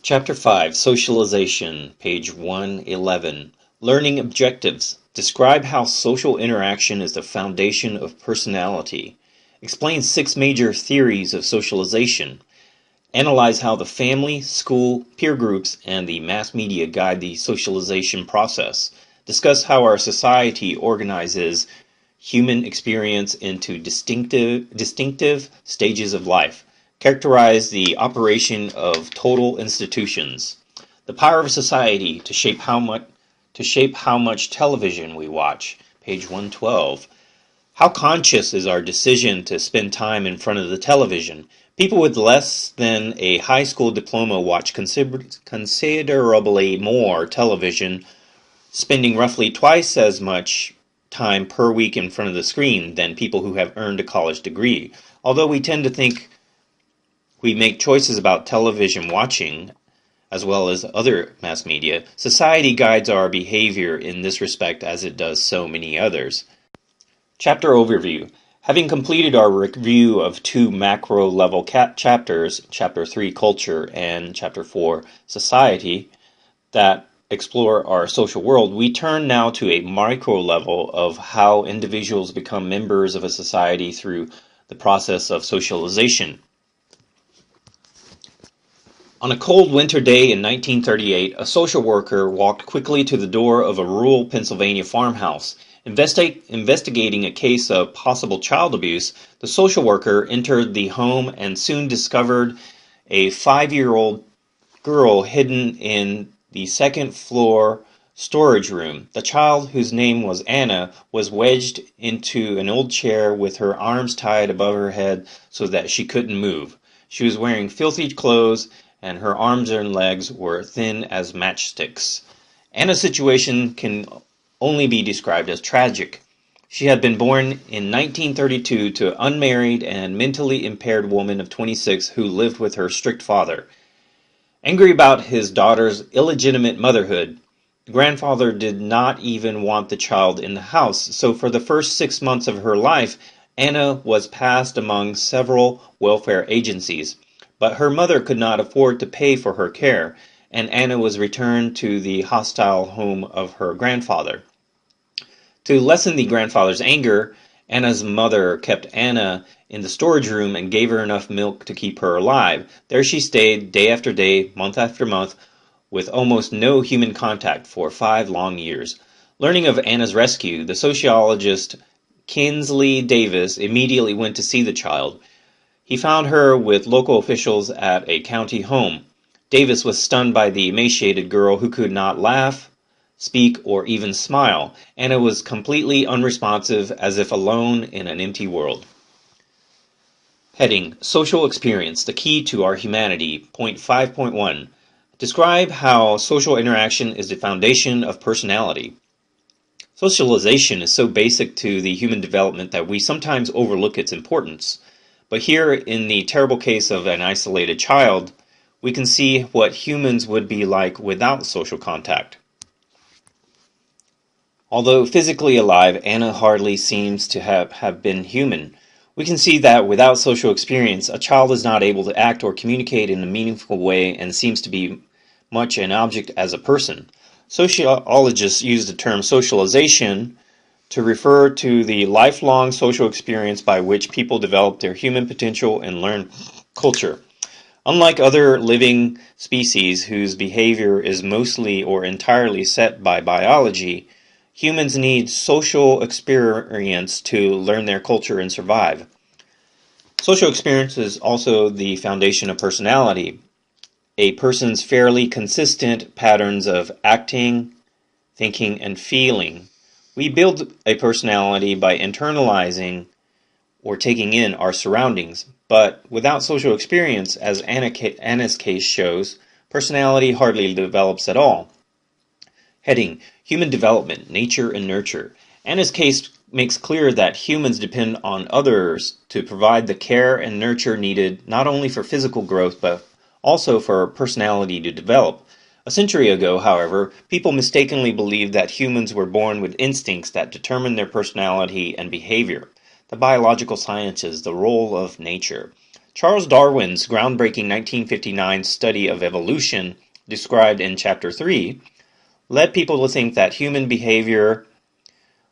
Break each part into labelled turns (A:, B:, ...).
A: Chapter 5, Socialization, page 111. Learning Objectives. Describe how social interaction is the foundation of personality. Explain 6 major theories of socialization. Analyze how the family, school, peer groups, and the mass media guide the socialization process. Discuss how our society organizes human experience into distinctive stages of life. Characterize the operation of total institutions. The power of society to shape how much television we watch. Page 112. How conscious is our decision to spend time in front of the television? People with less than a high school diploma watch considerably more television, spending roughly twice as much time per week in front of the screen than people who have earned a college degree. Although we tend to think we make choices about television watching, as well as other mass media, society guides our behavior in this respect as it does so many others. Chapter Overview. Having completed our review of 2 macro-level chapters, Chapter 3, Culture, and Chapter 4, Society, that explore our social world, we turn now to a micro-level of how individuals become members of a society through the process of socialization. On a cold winter day in 1938, a social worker walked quickly to the door of a rural Pennsylvania farmhouse. Investigating a case of possible child abuse, the social worker entered the home and soon discovered a 5-year-old girl hidden in the second-floor storage room. The child, whose name was Anna, was wedged into an old chair with her arms tied above her head so that she couldn't move. She was wearing filthy clothes, and her arms and legs were thin as matchsticks. Anna's situation can only be described as tragic. She had been born in 1932 to an unmarried and mentally impaired woman of 26 who lived with her strict father. Angry about his daughter's illegitimate motherhood, the grandfather did not even want the child in the house, so for the first 6 months of her life, Anna was passed among several welfare agencies. But her mother could not afford to pay for her care, and Anna was returned to the hostile home of her grandfather. To lessen the grandfather's anger, Anna's mother kept Anna in the storage room and gave her enough milk to keep her alive. There she stayed day after day, month after month, with almost no human contact for 5 long years. Learning of Anna's rescue, the sociologist Kinsley Davis immediately went to see the child. He found her with local officials at a county home. Davis was stunned by the emaciated girl who could not laugh, speak, or even smile. Anna was completely unresponsive, as if alone in an empty world. Heading: Social Experience, the Key to Our Humanity, point 5.1. Describe how social interaction is the foundation of personality. Socialization is so basic to the human development that we sometimes overlook its importance. But here, in the terrible case of an isolated child, we can see what humans would be like without social contact. Although physically alive, Anna hardly seems to have been human. We can see that without social experience, a child is not able to act or communicate in a meaningful way and seems to be much an object as a person. Sociologists use the term socialization to refer to the lifelong social experience by which people develop their human potential and learn culture. Unlike other living species whose behavior is mostly or entirely set by biology, humans need social experience to learn their culture and survive. Social experience is also the foundation of personality. A person's fairly consistent patterns of acting, thinking, and feeling. We build a personality by internalizing or taking in our surroundings, but without social experience, as Anna's case shows, personality hardly develops at all. Heading: Human Development, Nature and Nurture. Anna's case makes clear that humans depend on others to provide the care and nurture needed not only for physical growth but also for personality to develop. A century ago, however, people mistakenly believed that humans were born with instincts that determine their personality and behavior. The biological sciences, the role of nature. Charles Darwin's groundbreaking 1959 study of evolution, described in Chapter 3, led people to think that human behavior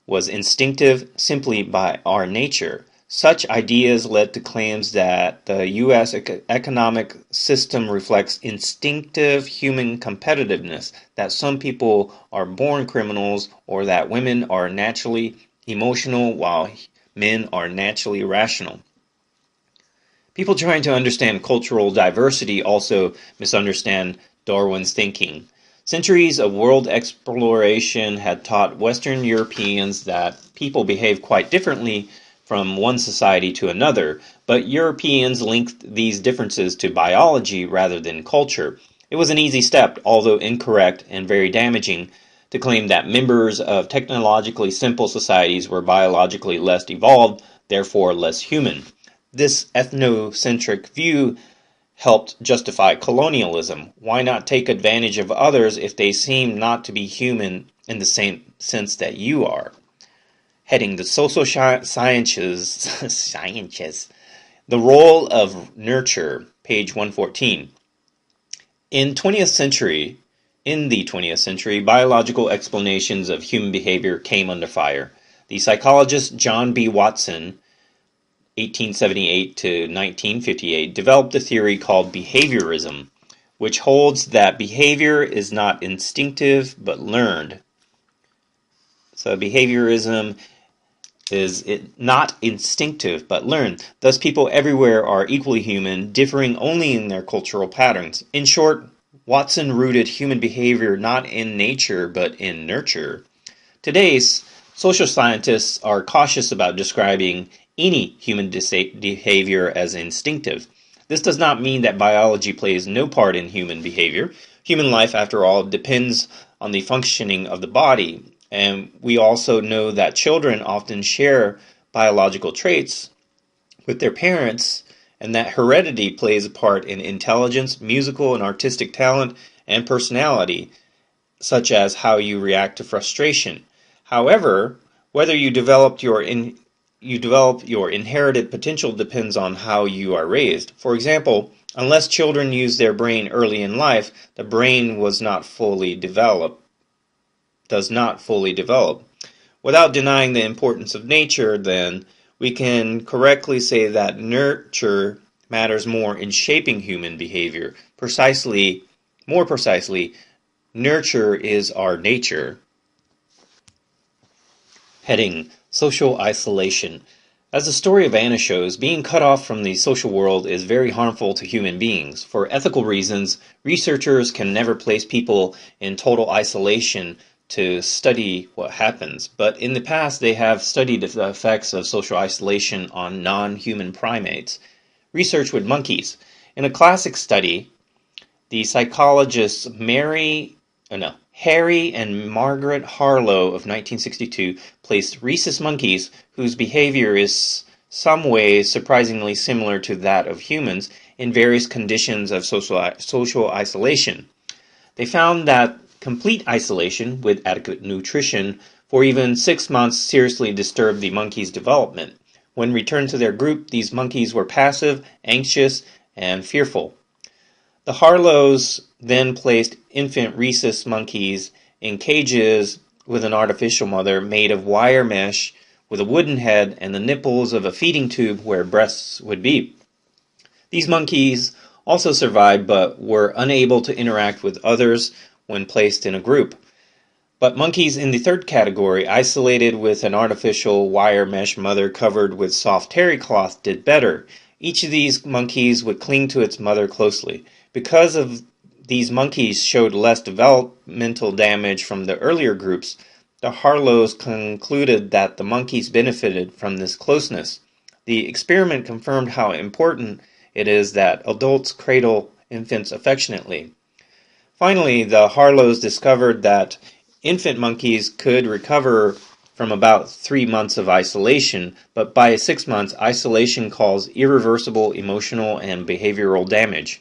A: was instinctive simply by our nature. Such ideas led to claims that the U.S. economic system reflects instinctive human competitiveness, that some people are born criminals, or that women are naturally emotional while men are naturally rational. People trying to understand cultural diversity also misunderstand Darwin's thinking. Centuries of world exploration had taught Western Europeans that people behave quite differently from one society to another, but Europeans linked these differences to biology rather than culture. It was an easy step, although incorrect and very damaging, to claim that members of technologically simple societies were biologically less evolved, therefore less human. This ethnocentric view helped justify colonialism. Why not take advantage of others if they seem not to be human in the same sense that you are? Heading the social sciences, the role of nurture, page 114. In the 20th century, biological explanations of human behavior came under fire. The psychologist John B. Watson, 1878 to 1958, developed a theory called behaviorism, which holds that behavior is not instinctive but learned. So behaviorism is not instinctive but learned. Thus, people everywhere are equally human, differing only in their cultural patterns. In short, Watson rooted human behavior not in nature but in nurture. Today's social scientists are cautious about describing any human behavior as instinctive. This does not mean that biology plays no part in human behavior. Human life, after all, depends on the functioning of the body. And we also know that children often share biological traits with their parents, and that heredity plays a part in intelligence, musical and artistic talent, and personality, such as how you react to frustration. However, whether you develop your inherited potential depends on how you are raised. For example, unless children use their brain early in life, the brain does not fully develop. Without denying the importance of nature, then, we can correctly say that nurture matters more in shaping human behavior. More precisely, nurture is our nature. Heading: Social isolation. As the story of Anna shows, being cut off from the social world is very harmful to human beings. For ethical reasons, researchers can never place people in total isolation to study what happens, but in the past they have studied the effects of social isolation on non-human primates. Research with monkeys. In a classic study, the psychologists Harry and Margaret Harlow of 1962 placed rhesus monkeys, whose behavior is some ways surprisingly similar to that of humans, in various conditions of social isolation. They found that complete isolation with adequate nutrition for even 6 months seriously disturbed the monkeys' development. When returned to their group, these monkeys were passive, anxious, and fearful. The Harlows then placed infant rhesus monkeys in cages with an artificial mother made of wire mesh with a wooden head and the nipples of a feeding tube where breasts would be. These monkeys also survived but were unable to interact with others when placed in a group. But monkeys in the third category, isolated with an artificial wire mesh mother covered with soft terry cloth, did better. Each of these monkeys would cling to its mother closely. Because of these monkeys showed less developmental damage from the earlier groups, the Harlows concluded that the monkeys benefited from this closeness. The experiment confirmed how important it is that adults cradle infants affectionately. Finally, the Harlows discovered that infant monkeys could recover from about 3 months of isolation, but by 6 months, isolation caused irreversible emotional and behavioral damage.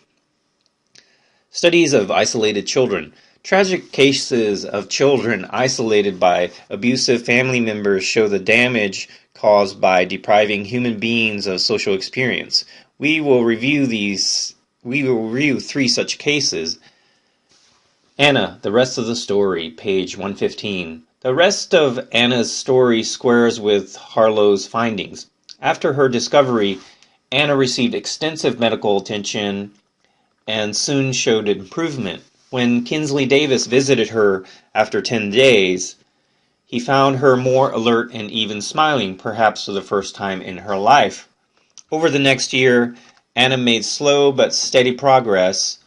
A: Studies of isolated children. Tragic cases of children isolated by abusive family members show the damage caused by depriving human beings of social experience. We will review 3 such cases. Anna, the rest of the story, page 115. The rest of Anna's story squares with Harlow's findings. After her discovery, Anna received extensive medical attention and soon showed improvement. When Kinsley Davis visited her after 10 days, he found her more alert and even smiling, perhaps for the first time in her life. Over the next year, Anna made slow but steady progress,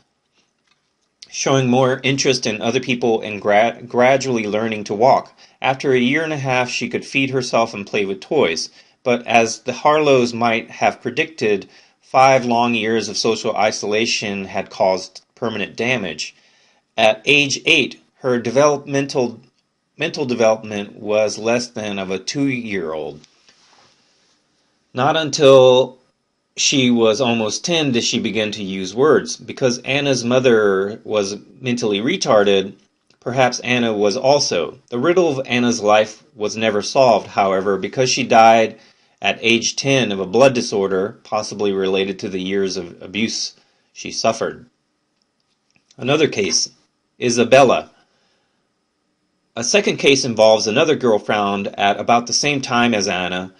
A: showing more interest in other people and gradually learning to walk. After a year and a half, she could feed herself and play with toys. But as the Harlows might have predicted, 5 long years of social isolation had caused permanent damage. At age 8, her mental development was less than of a 2-year-old. Not until she was almost 10 did she begin to use words. Because Anna's mother was mentally retarded, perhaps Anna was also. The riddle of Anna's life was never solved, however, because she died at age 10 of a blood disorder, possibly related to the years of abuse she suffered. Another case, Isabella. A second case involves another girl found at about the same time as Anna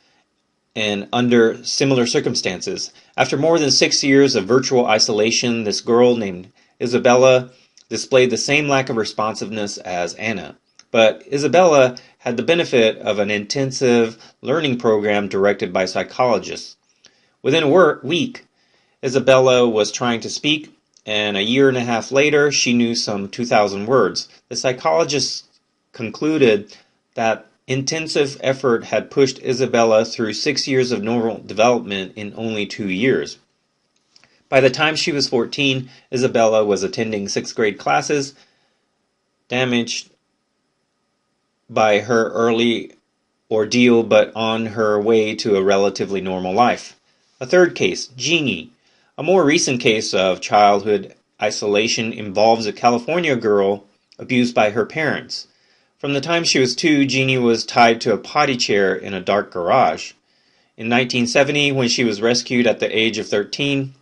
A: and under similar circumstances. After more than 6 years of virtual isolation, this girl named Isabella displayed the same lack of responsiveness as Anna. But Isabella had the benefit of an intensive learning program directed by psychologists. Within a week, Isabella was trying to speak, and a year and a half later, she knew some 2,000 words. The psychologists concluded that intensive effort had pushed Isabella through 6 years of normal development in only 2 years. By the time she was 14, Isabella was attending 6th grade classes, damaged by her early ordeal but on her way to a relatively normal life. A third case, Jeannie. A more recent case of childhood isolation involves a California girl abused by her parents. From the time she was 2, Jeannie was tied to a potty chair in a dark garage. In 1970, when she was rescued at the age of 13,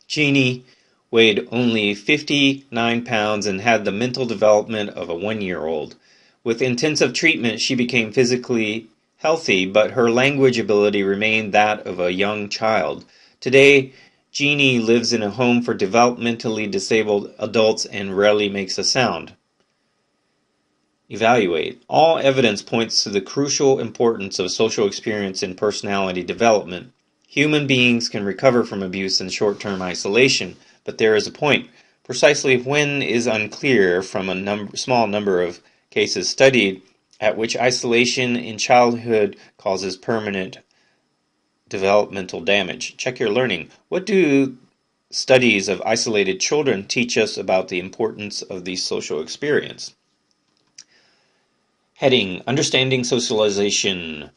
A: Jeannie weighed only 59 pounds and had the mental development of a 1-year-old. With intensive treatment, she became physically healthy, but her language ability remained that of a young child. Today, Jeannie lives in a home for developmentally disabled adults and rarely makes a sound. Evaluate. All evidence points to the crucial importance of social experience in personality development. Human beings can recover from abuse and short-term isolation, but there is a point. Precisely when is unclear from a small number of cases studied at which isolation in childhood causes permanent developmental damage. Check your learning. What do studies of isolated children teach us about the importance of the social experience? Heading, Understanding Socialization.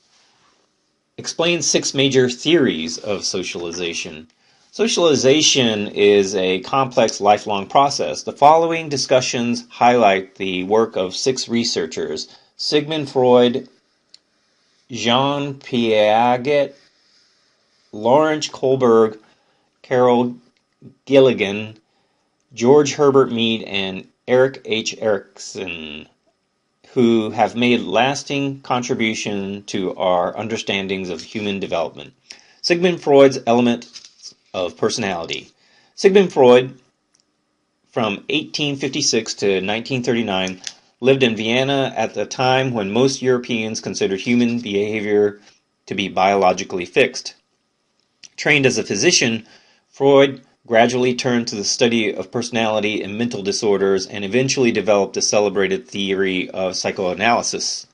A: Explain 6 major theories of socialization. Socialization is a complex lifelong process. The following discussions highlight the work of 6 researchers: Sigmund Freud, Jean Piaget, Lawrence Kohlberg, Carol Gilligan, George Herbert Mead, and Eric H. Erikson, who have made lasting contribution to our understandings of human development. Sigmund Freud's element of personality. Sigmund Freud, from 1856 to 1939, lived in Vienna at the time when most Europeans considered human behavior to be biologically fixed. Trained as a physician, Freud gradually turned to the study of personality and mental disorders and eventually developed the celebrated theory of psychoanalysis.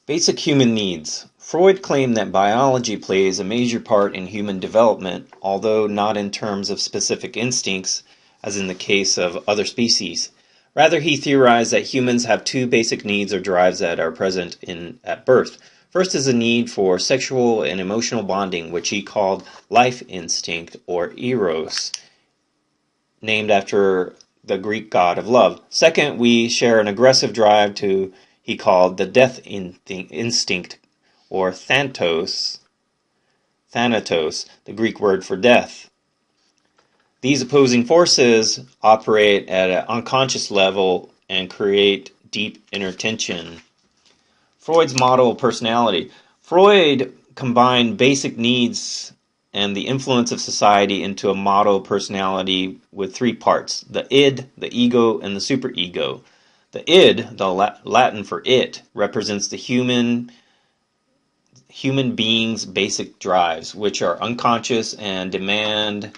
A: Basic human needs. Freud claimed that biology plays a major part in human development, although not in terms of specific instincts, as in the case of other species. Rather, he theorized that humans have 2 basic needs or drives that are present at birth. First is a need for sexual and emotional bonding, which he called life instinct, or eros, named after the Greek god of love. Second, we share an aggressive drive he called the death instinct, or thanatos. thanatos, the Greek word for death. These opposing forces operate at an unconscious level and create deep inner tension. Freud's model of personality. Freud combined basic needs and the influence of society into a model of personality with three parts: the id, the ego, and the superego. The id, the Latin for it, represents the human being's basic drives, which are unconscious and demand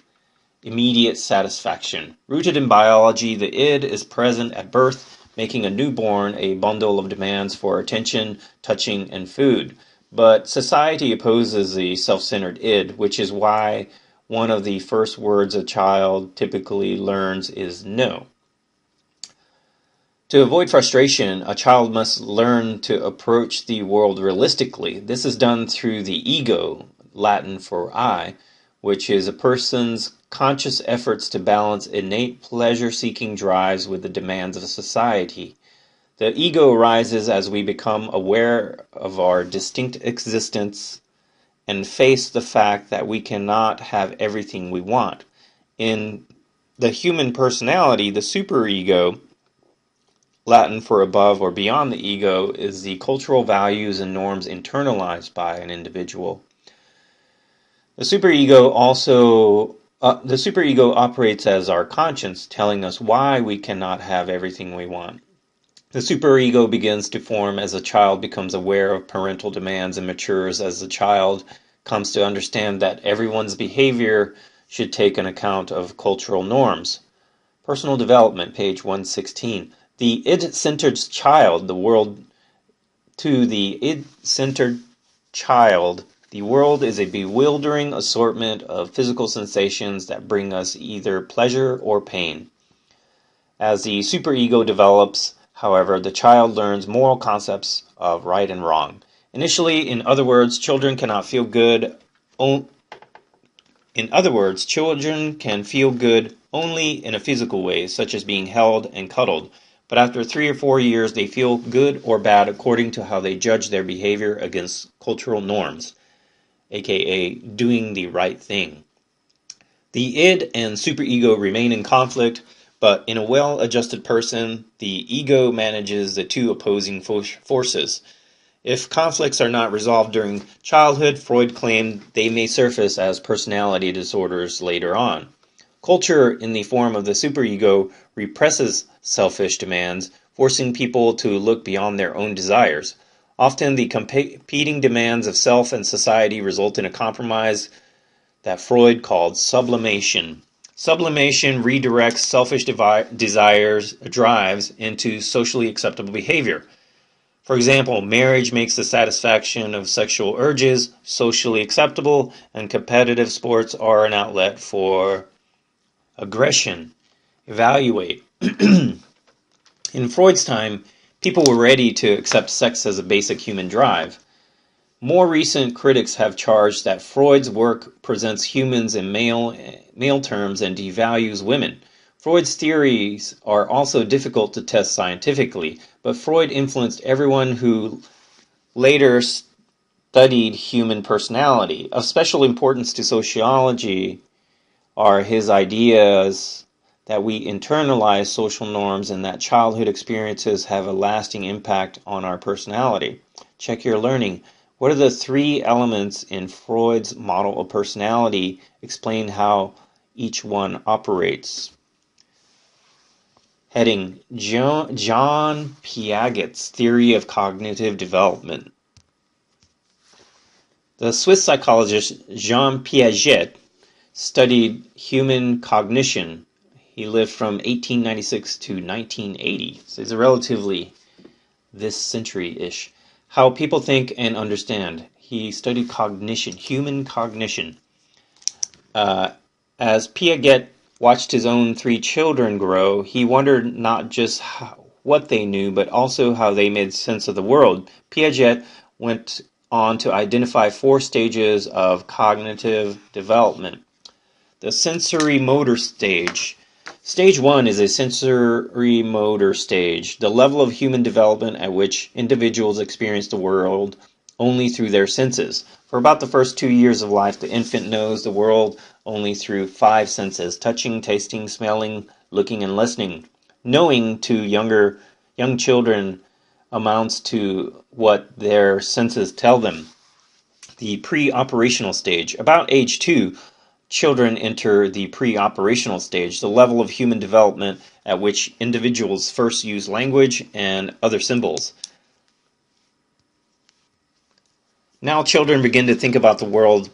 A: immediate satisfaction. Rooted in biology, the id is present at birth, making a newborn a bundle of demands for attention, touching, and food. But society opposes the self-centered id, which is why one of the first words a child typically learns is no. To avoid frustration, a child must learn to approach the world realistically. This is done through the ego, Latin for I, which is a person's conscious efforts to balance innate pleasure-seeking drives with the demands of society. The ego arises as we become aware of our distinct existence and face the fact that we cannot have everything we want. In the human personality, the superego, Latin for above or beyond the ego, is the cultural values and norms internalized by an individual. The superego operates as our conscience, telling us why we cannot have everything we want. The superego begins to form as a child becomes aware of parental demands and matures as the child comes to understand that everyone's behavior should take an account of cultural norms. Personal development, page 116. The id-centered child, the world is a bewildering assortment of physical sensations that bring us either pleasure or pain. As the superego develops, however, the child learns moral concepts of right and wrong. Initially, in other words, children can feel good only in a physical way, such as being held and cuddled. But after 3 or 4 years, they feel good or bad according to how they judge their behavior against cultural norms, aka doing the right thing. The id and superego remain in conflict, but in a well-adjusted person, the ego manages the two opposing forces. If conflicts are not resolved during childhood, Freud claimed they may surface as personality disorders later on. Culture, in the form of the superego, represses selfish demands, forcing people to look beyond their own desires. Often, the competing demands of self and society result in a compromise that Freud called sublimation. Sublimation redirects selfish drives into socially acceptable behavior. For example, marriage makes the satisfaction of sexual urges socially acceptable, and competitive sports are an outlet for aggression. Evaluate. In Freud's time, people were ready to accept sex as a basic human drive. More recent critics have charged that Freud's work presents humans in male terms and devalues women. Freud's theories are also difficult to test scientifically, but Freud influenced everyone who later studied human personality. Of special importance to sociology are his ideas that we internalize social norms and that childhood experiences have a lasting impact on our personality. Check your learning. What are the 3 elements in Freud's model of personality? Explain how each one operates. Heading: John Piaget's theory of cognitive development. The Swiss psychologist Jean Piaget studied human cognition. He lived from 1896 to 1980, so he's relatively this century-ish. How people think and understand. He studied cognition, human cognition. As Piaget watched his own 3 children grow, he wondered not just what they knew, but also how they made sense of the world. Piaget went on to identify 4 stages of cognitive development. The sensory motor stage. Stage 1 is a sensory motor stage, the level of human development at which individuals experience the world only through their senses. For about the first 2 years of life, the infant knows the world only through 5 senses: touching, tasting, smelling, looking, and listening. Knowing to young children amounts to what their senses tell them. The pre-operational stage. About age 2, children enter the pre-operational stage, the level of human development at which individuals first use language and other symbols. Now children begin to think about the world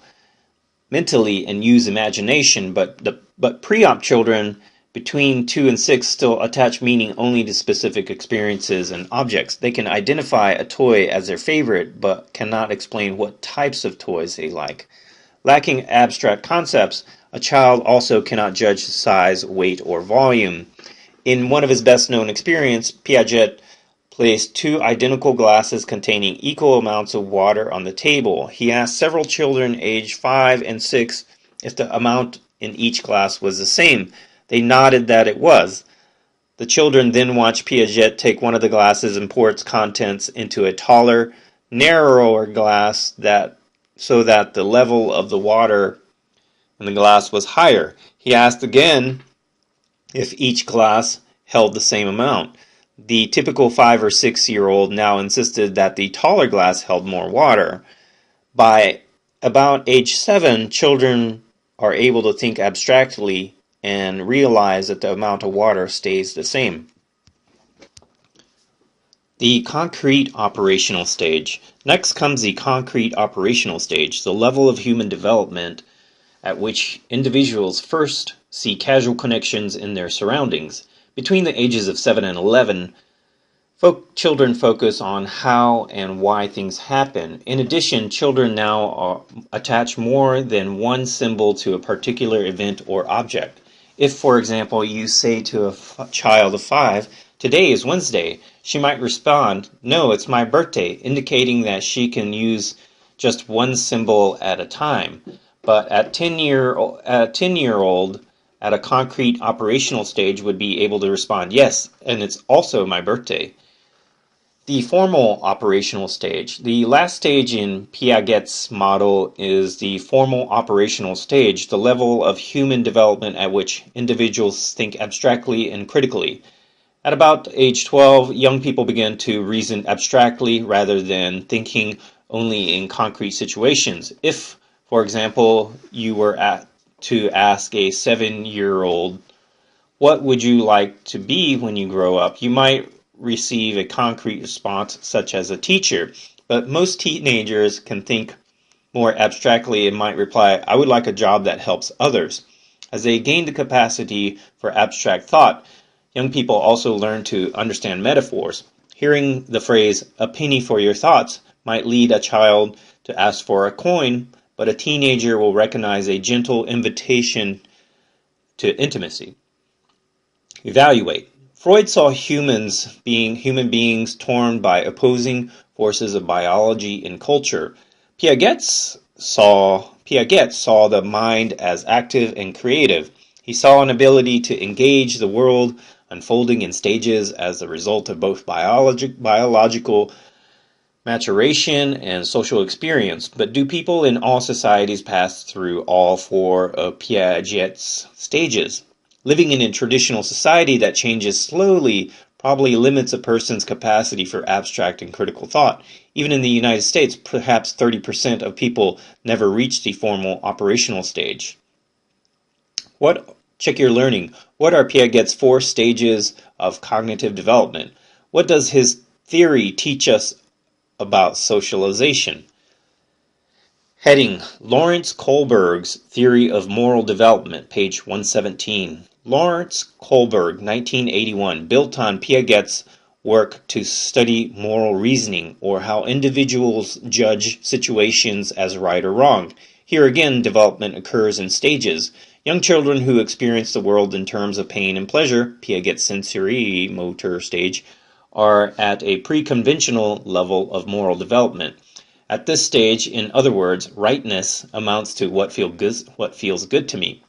A: mentally and use imagination, but pre-op children between 2 and 6 still attach meaning only to specific experiences and objects. They can identify a toy as their favorite, but cannot explain what types of toys they like. Lacking abstract concepts, a child also cannot judge size, weight, or volume. In one of his best-known experiments, Piaget placed 2 identical glasses containing equal amounts of water on the table. He asked several children aged 5 and 6 if the amount in each glass was the same. They nodded that it was. The children then watched Piaget take one of the glasses and pour its contents into a taller, narrower glass so that the level of the water in the glass was higher. He asked again if each glass held the same amount. The typical 5 or 6-year-old now insisted that the taller glass held more water. By about age 7, children are able to think abstractly and realize that the amount of water stays the same. The concrete operational stage. Next comes the concrete operational stage, the level of human development at which individuals first see causal connections in their surroundings. Between the ages of 7 and 11, children focus on how and why things happen. In addition, children now attach more than one symbol to a particular event or object. If, for example, you say to a child of 5, "Today is Wednesday," she might respond, "No, it's my birthday," indicating that she can use just one symbol at a time. But a 10-year-old at a concrete operational stage would be able to respond, "Yes, and it's also my birthday." The formal operational stage. The last stage in Piaget's model is the formal operational stage, the level of human development at which individuals think abstractly and critically. At about age 12, young people begin to reason abstractly rather than thinking only in concrete situations. If, for example, you were to ask a 7-year-old, "What would you like to be when you grow up?" you might receive a concrete response such as a teacher, but most teenagers can think more abstractly and might reply, "I would like a job that helps others." As they gain the capacity for abstract thought, young people also learn to understand metaphors. Hearing the phrase, "a penny for your thoughts," might lead a child to ask for a coin, but a teenager will recognize a gentle invitation to intimacy. Evaluate. Freud saw human beings torn by opposing forces of biology and culture. Piaget saw the mind as active and creative. He saw an ability to engage the world unfolding in stages as the result of both biological maturation and social experience. But do people in all societies pass through all 4 of Piaget's stages? Living in a traditional society that changes slowly probably limits a person's capacity for abstract and critical thought. Even in the United States, perhaps 30% of people never reach the formal operational stage. Check your learning. What are Piaget's 4 stages of cognitive development? What does his theory teach us about socialization? Heading: Lawrence Kohlberg's Theory of Moral Development, page 117. Lawrence Kohlberg, 1981, built on Piaget's work to study moral reasoning, or how individuals judge situations as right or wrong. Here again, development occurs in stages. Young children who experience the world in terms of pain and pleasure, Piaget's sensory motor stage, are at a pre-conventional level of moral development. At this stage, in other words, rightness amounts to what feels good to me.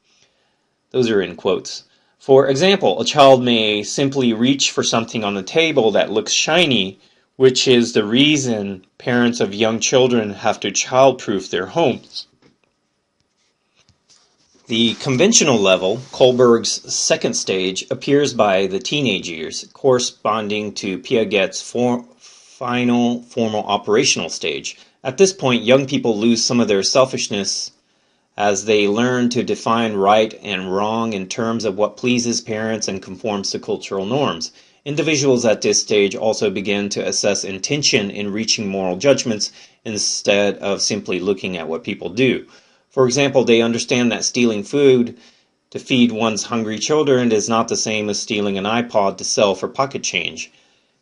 A: Those are in quotes. For example, a child may simply reach for something on the table that looks shiny, which is the reason parents of young children have to childproof their homes. The conventional level, Kohlberg's second stage, appears by the teenage years, corresponding to Piaget's final formal operational stage. At this point, young people lose some of their selfishness as they learn to define right and wrong in terms of what pleases parents and conforms to cultural norms. Individuals at this stage also begin to assess intention in reaching moral judgments instead of simply looking at what people do. For example, they understand that stealing food to feed one's hungry children is not the same as stealing an iPod to sell for pocket change.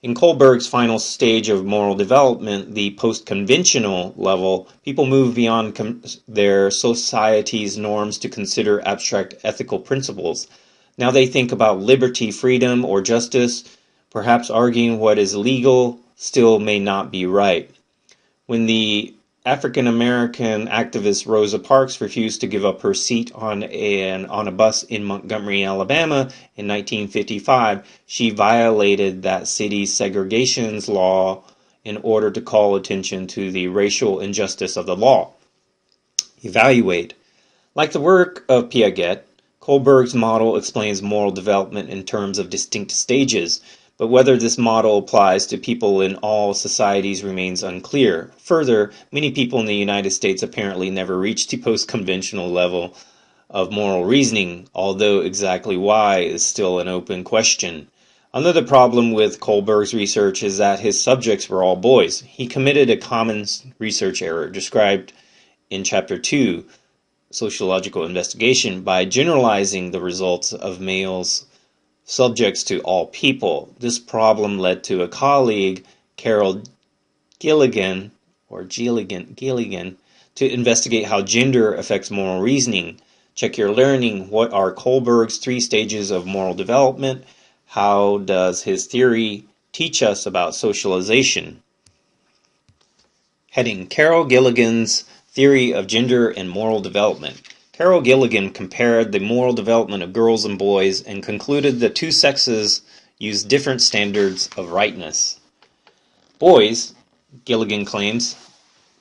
A: In Kohlberg's final stage of moral development, the post-conventional level, people move beyond their society's norms to consider abstract ethical principles. Now they think about liberty, freedom, or justice, perhaps arguing what is legal still may not be right. When the African-American activist Rosa Parks refused to give up her seat on a bus in Montgomery, Alabama in 1955, she violated that city's segregation law in order to call attention to the racial injustice of the law. Evaluate. Like the work of Piaget, Kohlberg's model explains moral development in terms of distinct stages, but whether this model applies to people in all societies remains unclear. Further, many people in the United States apparently never reached the post-conventional level of moral reasoning, although exactly why is still an open question. Another problem with Kohlberg's research is that his subjects were all boys. He committed a common research error described in Chapter 2, Sociological Investigation, by generalizing the results of males subjects to all people. This problem led to a colleague, Carol Gilligan, to investigate how gender affects moral reasoning. Check your learning. What are Kohlberg's 3 stages of moral development? How does his theory teach us about socialization? Heading: Carol Gilligan's Theory of Gender and Moral Development. Carol Gilligan compared the moral development of girls and boys and concluded the two sexes use different standards of rightness. Boys, Gilligan claims,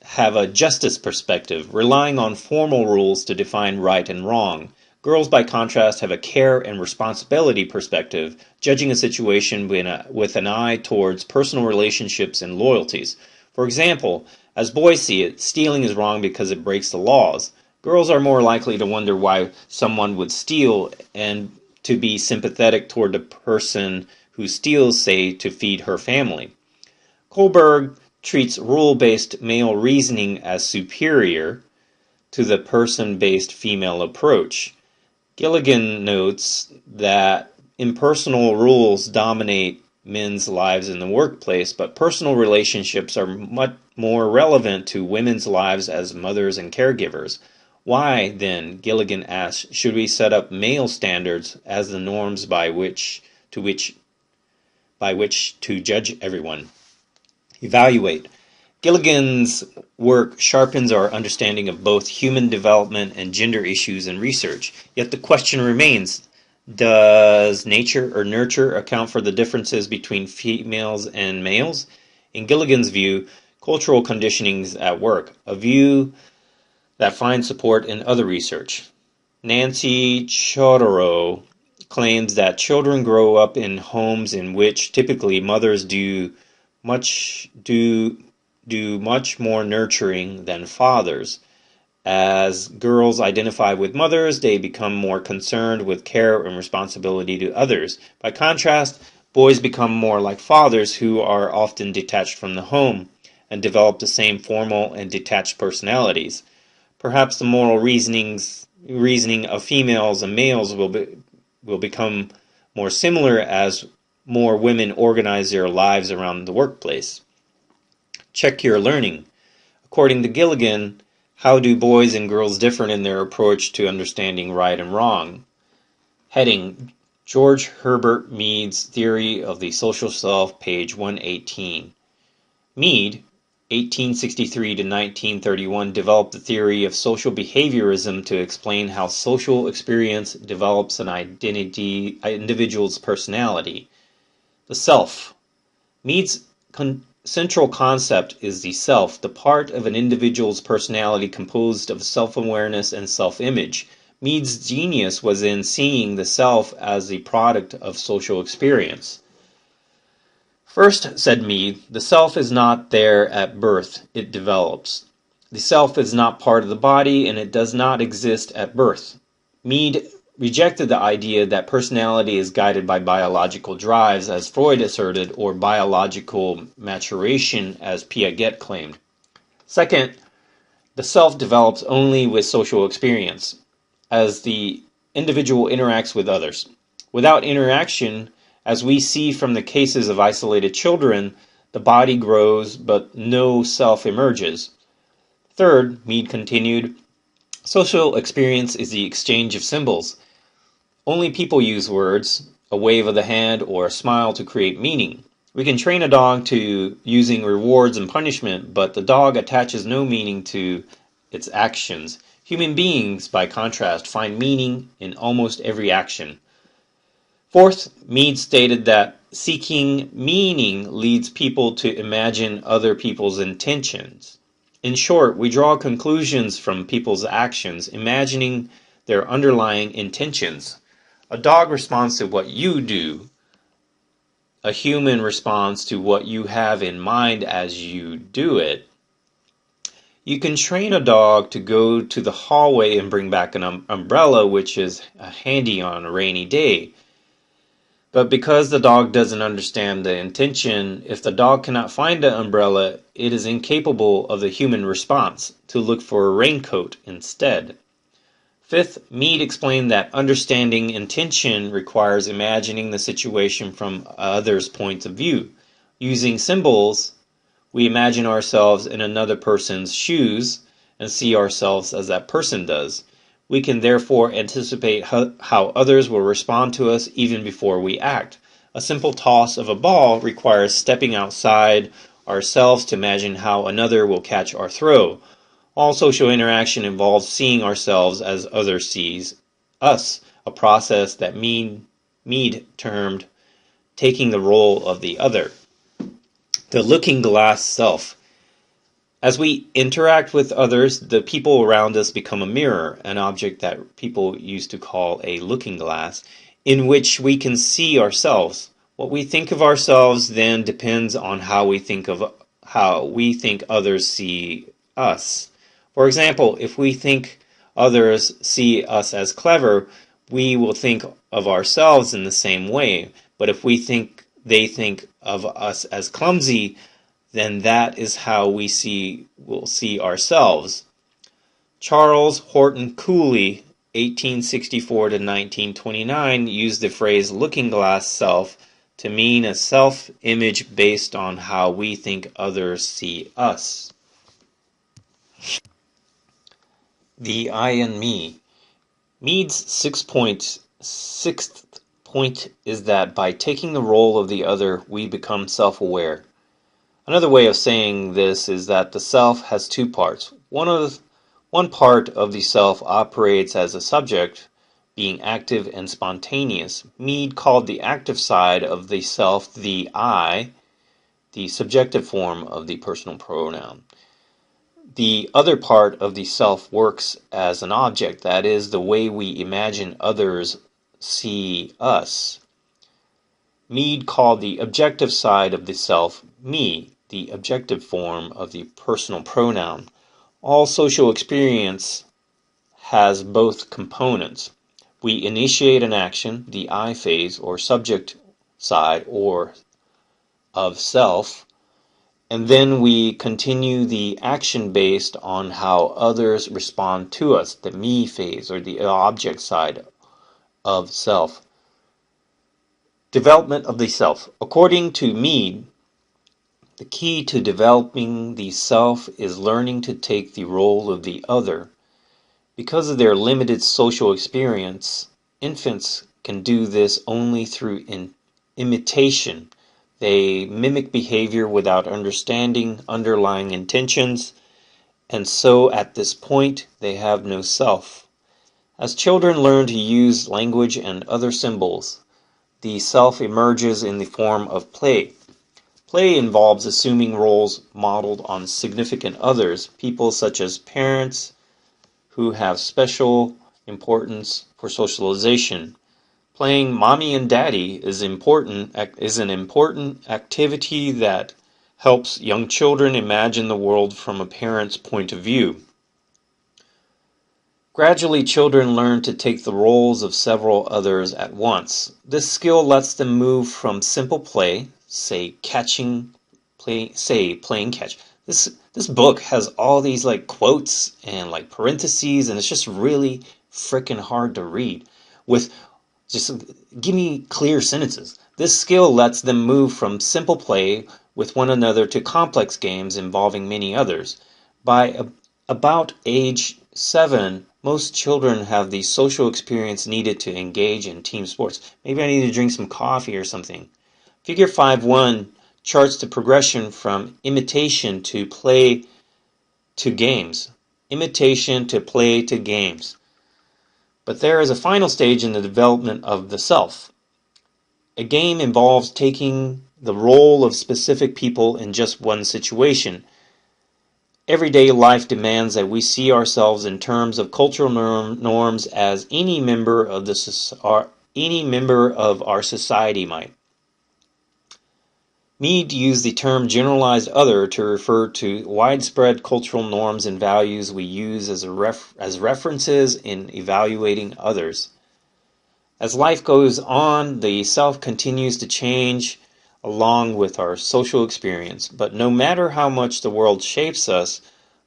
A: have a justice perspective, relying on formal rules to define right and wrong. Girls, by contrast, have a care and responsibility perspective, judging a situation with an eye towards personal relationships and loyalties. For example, as boys see it, stealing is wrong because it breaks the laws. Girls are more likely to wonder why someone would steal and to be sympathetic toward the person who steals, say, to feed her family. Kohlberg treats rule-based male reasoning as superior to the person-based female approach. Gilligan notes that impersonal rules dominate men's lives in the workplace, but personal relationships are much more relevant to women's lives as mothers and caregivers. Why, then, Gilligan asks, should we set up male standards as the norms by which to judge everyone? Evaluate. Gilligan's work sharpens our understanding of both human development and gender issues in research. Yet the question remains, does nature or nurture account for the differences between females and males? In Gilligan's view, cultural conditioning is at work, a view that finds support in other research. Nancy Chodorow claims that children grow up in homes in which typically mothers do much more nurturing than fathers. As girls identify with mothers, they become more concerned with care and responsibility to others. By contrast, boys become more like fathers, who are often detached from the home and develop the same formal and detached personalities. Perhaps the moral reasoning of females and males will become more similar as more women organize their lives around the workplace. Check your learning. According to Gilligan, how do boys and girls differ in their approach to understanding right and wrong? Heading: George Herbert Mead's Theory of the Social Self, page 118. Mead, 1863 to 1931, developed the theory of social behaviorism to explain how social experience develops an individual's personality. The self. Mead's central concept is the self, the part of an individual's personality composed of self-awareness and self-image. Mead's genius was in seeing the self as the product of social experience. First, said Mead, the self is not there at birth, it develops. The self is not part of the body, and it does not exist at birth. Mead rejected the idea that personality is guided by biological drives, as Freud asserted, or biological maturation, as Piaget claimed. Second, the self develops only with social experience, as the individual interacts with others. Without interaction, as we see from the cases of isolated children, the body grows, but no self emerges. Third, Mead continued, social experience is the exchange of symbols. Only people use words, a wave of the hand, or a smile to create meaning. We can train a dog to using rewards and punishment, but the dog attaches no meaning to its actions. Human beings, by contrast, find meaning in almost every action. Fourth, Mead stated that seeking meaning leads people to imagine other people's intentions. In short, we draw conclusions from people's actions, imagining their underlying intentions. A dog responds to what you do. A human responds to what you have in mind as you do it. You can train a dog to go to the hallway and bring back an umbrella, which is handy on a rainy day. But because the dog doesn't understand the intention, if the dog cannot find an umbrella, it is incapable of the human response, to look for a raincoat instead. Fifth, Mead explained that understanding intention requires imagining the situation from others' points of view. Using symbols, we imagine ourselves in another person's shoes and see ourselves as that person does. We can therefore anticipate how others will respond to us even before we act. A simple toss of a ball requires stepping outside ourselves to imagine how another will catch our throw. All social interaction involves seeing ourselves as others sees us, a process that Mead termed taking the role of the other. The looking glass self. As we interact with others, the people around us become a mirror, an object that people used to call a looking glass, in which we can see ourselves. What we think of ourselves then depends on how we think others see us. For example, if we think others see us as clever, we will think of ourselves in the same way. But if they think of us as clumsy, then that is how we'll see ourselves. Charles Horton Cooley, 1864 to 1929, used the phrase looking glass self to mean a self-image based on how we think others see us. The I and me. Mead's sixth point is that by taking the role of the other, we become self-aware. Another way of saying this is that the self has two parts. One part of the self operates as a subject, being active and spontaneous. Mead called the active side of the self the I, the subjective form of the personal pronoun. The other part of the self works as an object, that is, the way we imagine others see us. Mead called the objective side of the self me, the objective form of the personal pronoun. All social experience has both components. We initiate an action, the I phase or subject side or of self, and then we continue the action based on how others respond to us, the me phase or the object side of self. Development of the self. According to Mead, the key to developing the self is learning to take the role of the other. Because of their limited social experience, infants can do this only through imitation. They mimic behavior without understanding underlying intentions, and so at this point they have no self. As children learn to use language and other symbols, the self emerges in the form of play. Play involves assuming roles modeled on significant others, people such as parents who have special importance for socialization. Playing mommy and daddy is an important activity that helps young children imagine the world from a parent's point of view. Gradually, children learn to take the roles of several others at once. This skill lets them move from simple play, say playing catch. This book has all these like quotes and like parentheses, and it's just really freaking hard to read. With just give me clear sentences. This skill lets them move from simple play with one another to complex games involving many others. By about age 7, most children have the social experience needed to engage in team sports. Maybe I need to drink some coffee or something. Figure 5.1 charts the progression from imitation to play to games. Imitation to play to games. But there is a final stage in the development of the self. A game involves taking the role of specific people in just one situation. Everyday life demands that we see ourselves in terms of cultural norms as any member of our society might. Mead used the term generalized other to refer to widespread cultural norms and values we use as references in evaluating others. As life goes on, the self continues to change along with our social experience, but no matter how much the world shapes us,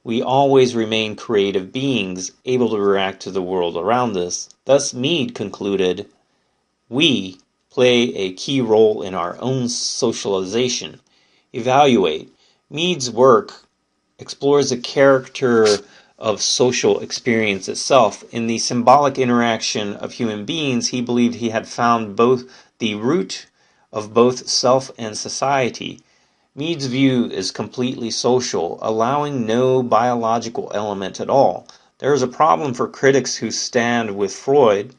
A: we always remain creative beings, able to react to the world around us. Thus, Mead concluded, we play a key role in our own socialization. Evaluate. Mead's work explores the character of social experience itself. In the symbolic interaction of human beings, he believed he had found both the root of both self and society. Mead's view is completely social, allowing no biological element at all. There is a problem for critics who stand with Freud,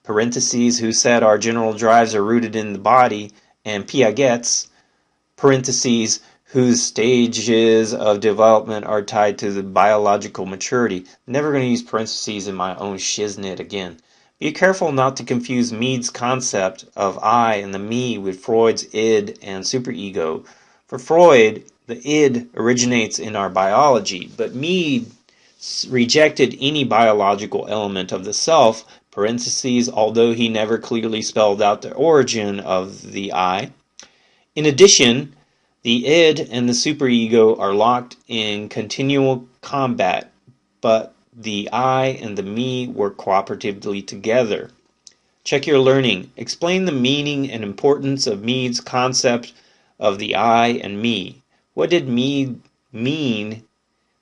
A: parentheses, who said our general drives are rooted in the body, and Piaget's, parentheses, whose stages of development are tied to the biological maturity. Never going to use parentheses in my own shiznit again. Be careful not to confuse Mead's concept of I and the me with Freud's id and superego. For Freud, the id originates in our biology, but Mead rejected any biological element of the self, parentheses, although he never clearly spelled out the origin of the I. In addition, the id and the superego are locked in continual combat, but the I and the me work cooperatively together. Check your learning. Explain the meaning and importance of Mead's concept of the I and me. What did Mead mean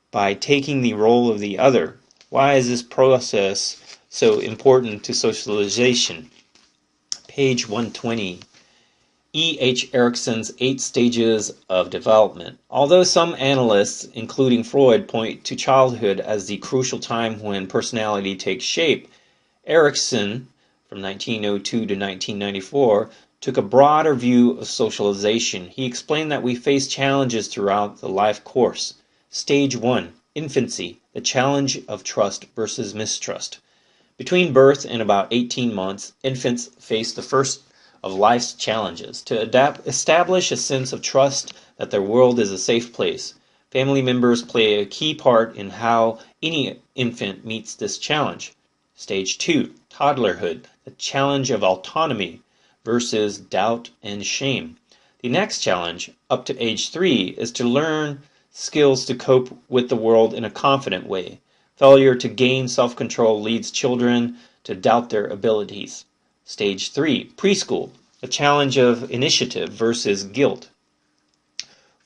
A: by taking the role of the other? Why is this process so important to socialization? Page 120. E. H. Erickson's 8 Stages of Development. Although some analysts, including Freud, point to childhood as the crucial time when personality takes shape, Erickson, from 1902 to 1994, took a broader view of socialization. He explained that we face challenges throughout the life course. Stage 1, Infancy, the challenge of trust versus mistrust. Between birth and about 18 months, infants face the first of life's challenges, to establish a sense of trust that their world is a safe place. Family members play a key part in how any infant meets this challenge. Stage 2, Toddlerhood, the challenge of autonomy versus doubt and shame. The next challenge, up to age 3, is to learn skills to cope with the world in a confident way. Failure to gain self-control leads children to doubt their abilities. Stage 3, Preschool, the challenge of initiative versus guilt.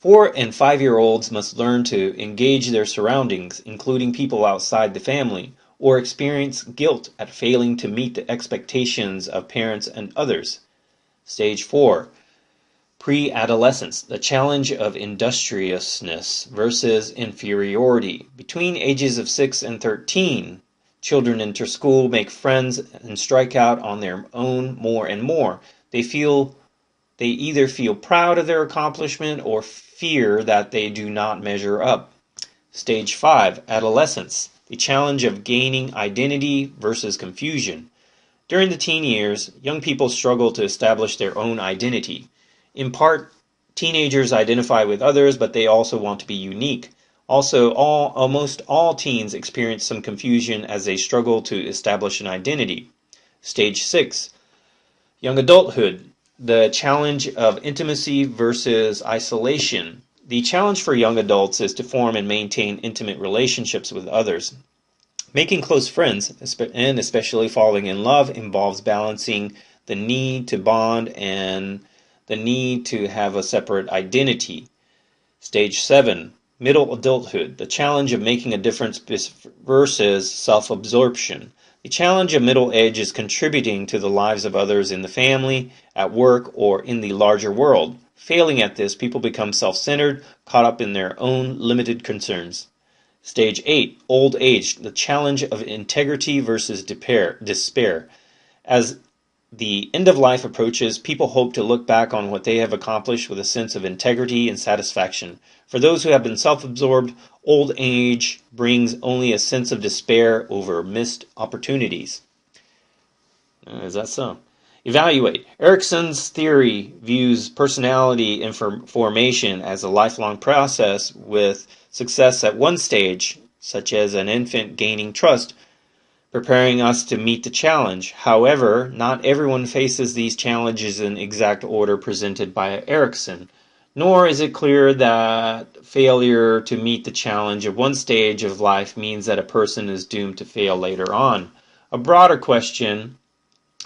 A: 4- and 5-year-olds must learn to engage their surroundings, including people outside the family, or experience guilt at failing to meet the expectations of parents and others. Stage 4, Pre-adolescence, the challenge of industriousness versus inferiority. Between ages of 6 and 13, children enter school, make friends, and strike out on their own more and more. They feel They either feel proud of their accomplishment or fear that they do not measure up. Stage 5, adolescence, the challenge of gaining identity versus confusion. During the teen years, young people struggle to establish their own identity. In part, teenagers identify with others, but they also want to be unique. Also, almost all teens experience some confusion as they struggle to establish an identity. Stage 6, young adulthood, the challenge of intimacy versus isolation. The challenge for young adults is to form and maintain intimate relationships with others. Making close friends, and especially falling in love, involves balancing the need to bond and the need to have a separate identity. Stage 7, middle adulthood, the challenge of making a difference versus self-absorption. The challenge of middle age is contributing to the lives of others in the family, at work, or in the larger world. Failing at this, people become self-centered, caught up in their own limited concerns. Stage 8, old age, the challenge of integrity versus despair. As the end of life approaches, people hope to look back on what they have accomplished with a sense of integrity and satisfaction. For those who have been self-absorbed, old age brings only a sense of despair over missed opportunities. Is that so? Evaluate. Erikson's theory views personality formation as a lifelong process with success at one stage, such as an infant gaining trust, preparing us to meet the challenge. However, not everyone faces these challenges in exact order presented by Erikson, nor is it clear that failure to meet the challenge of one stage of life means that a person is doomed to fail later on. A broader question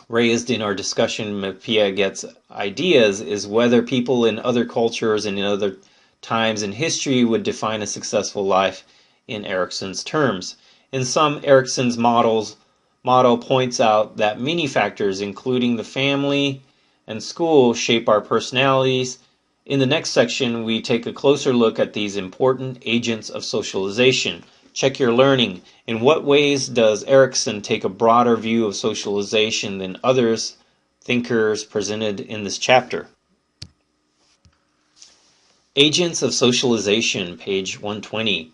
A: raised in our discussion with Piaget's ideas is whether people in other cultures and in other times in history would define a successful life in Erikson's terms. In some, Erikson's model points out that many factors, including the family and school, shape our personalities. In the next section, we take a closer look at these important agents of socialization. Check your learning. In what ways does Erikson take a broader view of socialization than others thinkers presented in this chapter? Agents of socialization, page 120.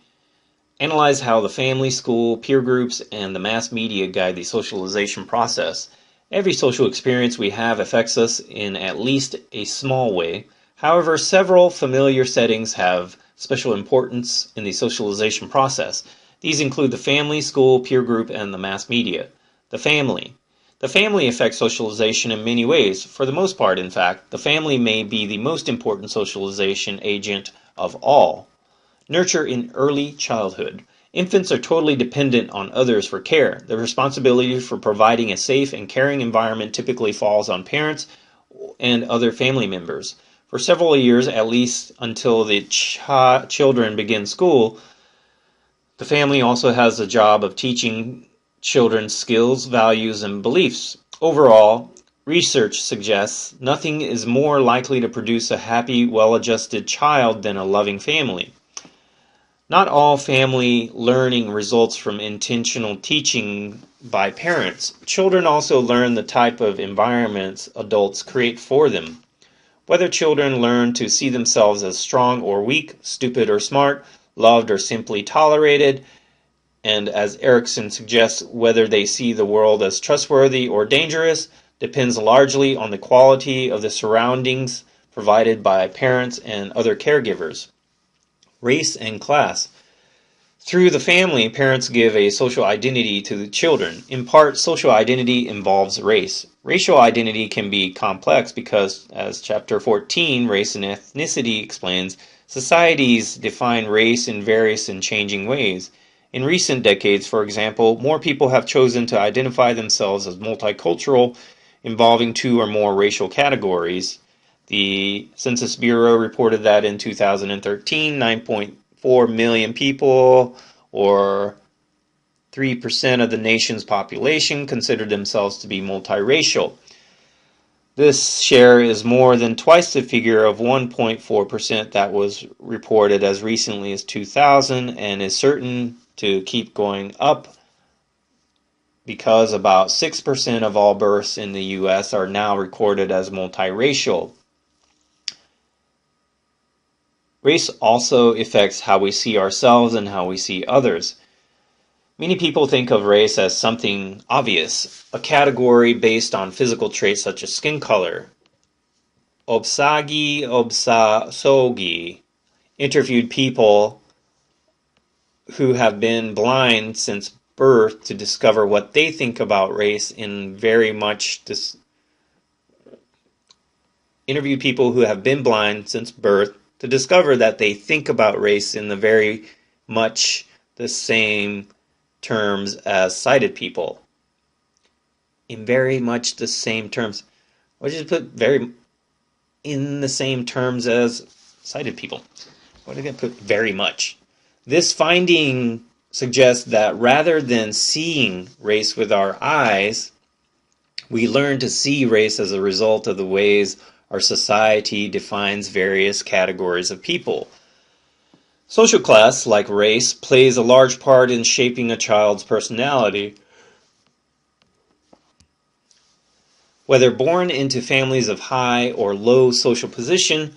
A: Analyze how the family, school, peer groups, and the mass media guide the socialization process. Every social experience we have affects us in at least a small way. However, several familiar settings have special importance in the socialization process. These include the family, school, peer group, and the mass media. The family. The family affects socialization in many ways. For the most part, in fact, the family may be the most important socialization agent of all. Nurture in early childhood. Infants are totally dependent on others for care. The responsibility for providing a safe and caring environment typically falls on parents and other family members. For several years, at least until the children begin school, the family also has the job of teaching children skills, values, and beliefs. Overall, research suggests nothing is more likely to produce a happy, well-adjusted child than a loving family. Not all family learning results from intentional teaching by parents. Children also learn the type of environments adults create for them. Whether children learn to see themselves as strong or weak, stupid or smart, loved or simply tolerated, and as Erikson suggests, whether they see the world as trustworthy or dangerous, depends largely on the quality of the surroundings provided by parents and other caregivers. Race and class. Through the family, parents give a social identity to the children. In part, social identity involves race. Racial identity can be complex because, as Chapter 14, Race and Ethnicity explains, societies define race in various and changing ways. In recent decades, for example, more people have chosen to identify themselves as multicultural, involving two or more racial categories. The Census Bureau reported that in 2013, 9.4 million people, or 3% of the nation's population, considered themselves to be multiracial. This share is more than twice the figure of 1.4% that was reported as recently as 2000 and is certain to keep going up because about 6% of all births in the U.S. are now recorded as multiracial. Race also affects how we see ourselves and how we see others. Many people think of race as something obvious, a category based on physical traits such as skin color. Sogi interviewed people who have been blind since birth to discover what they think about race in very much interviewed people who have been blind since birth to discover that they think about race in the very much the same terms as sighted people. In very much the same terms. Why did you put very in the same terms as sighted people? Why did I put very much? This finding suggests that rather than seeing race with our eyes, we learn to see race as a result of the ways our society defines various categories of people. Social class, like race, plays a large part in shaping a child's personality. Whether born into families of high or low social position,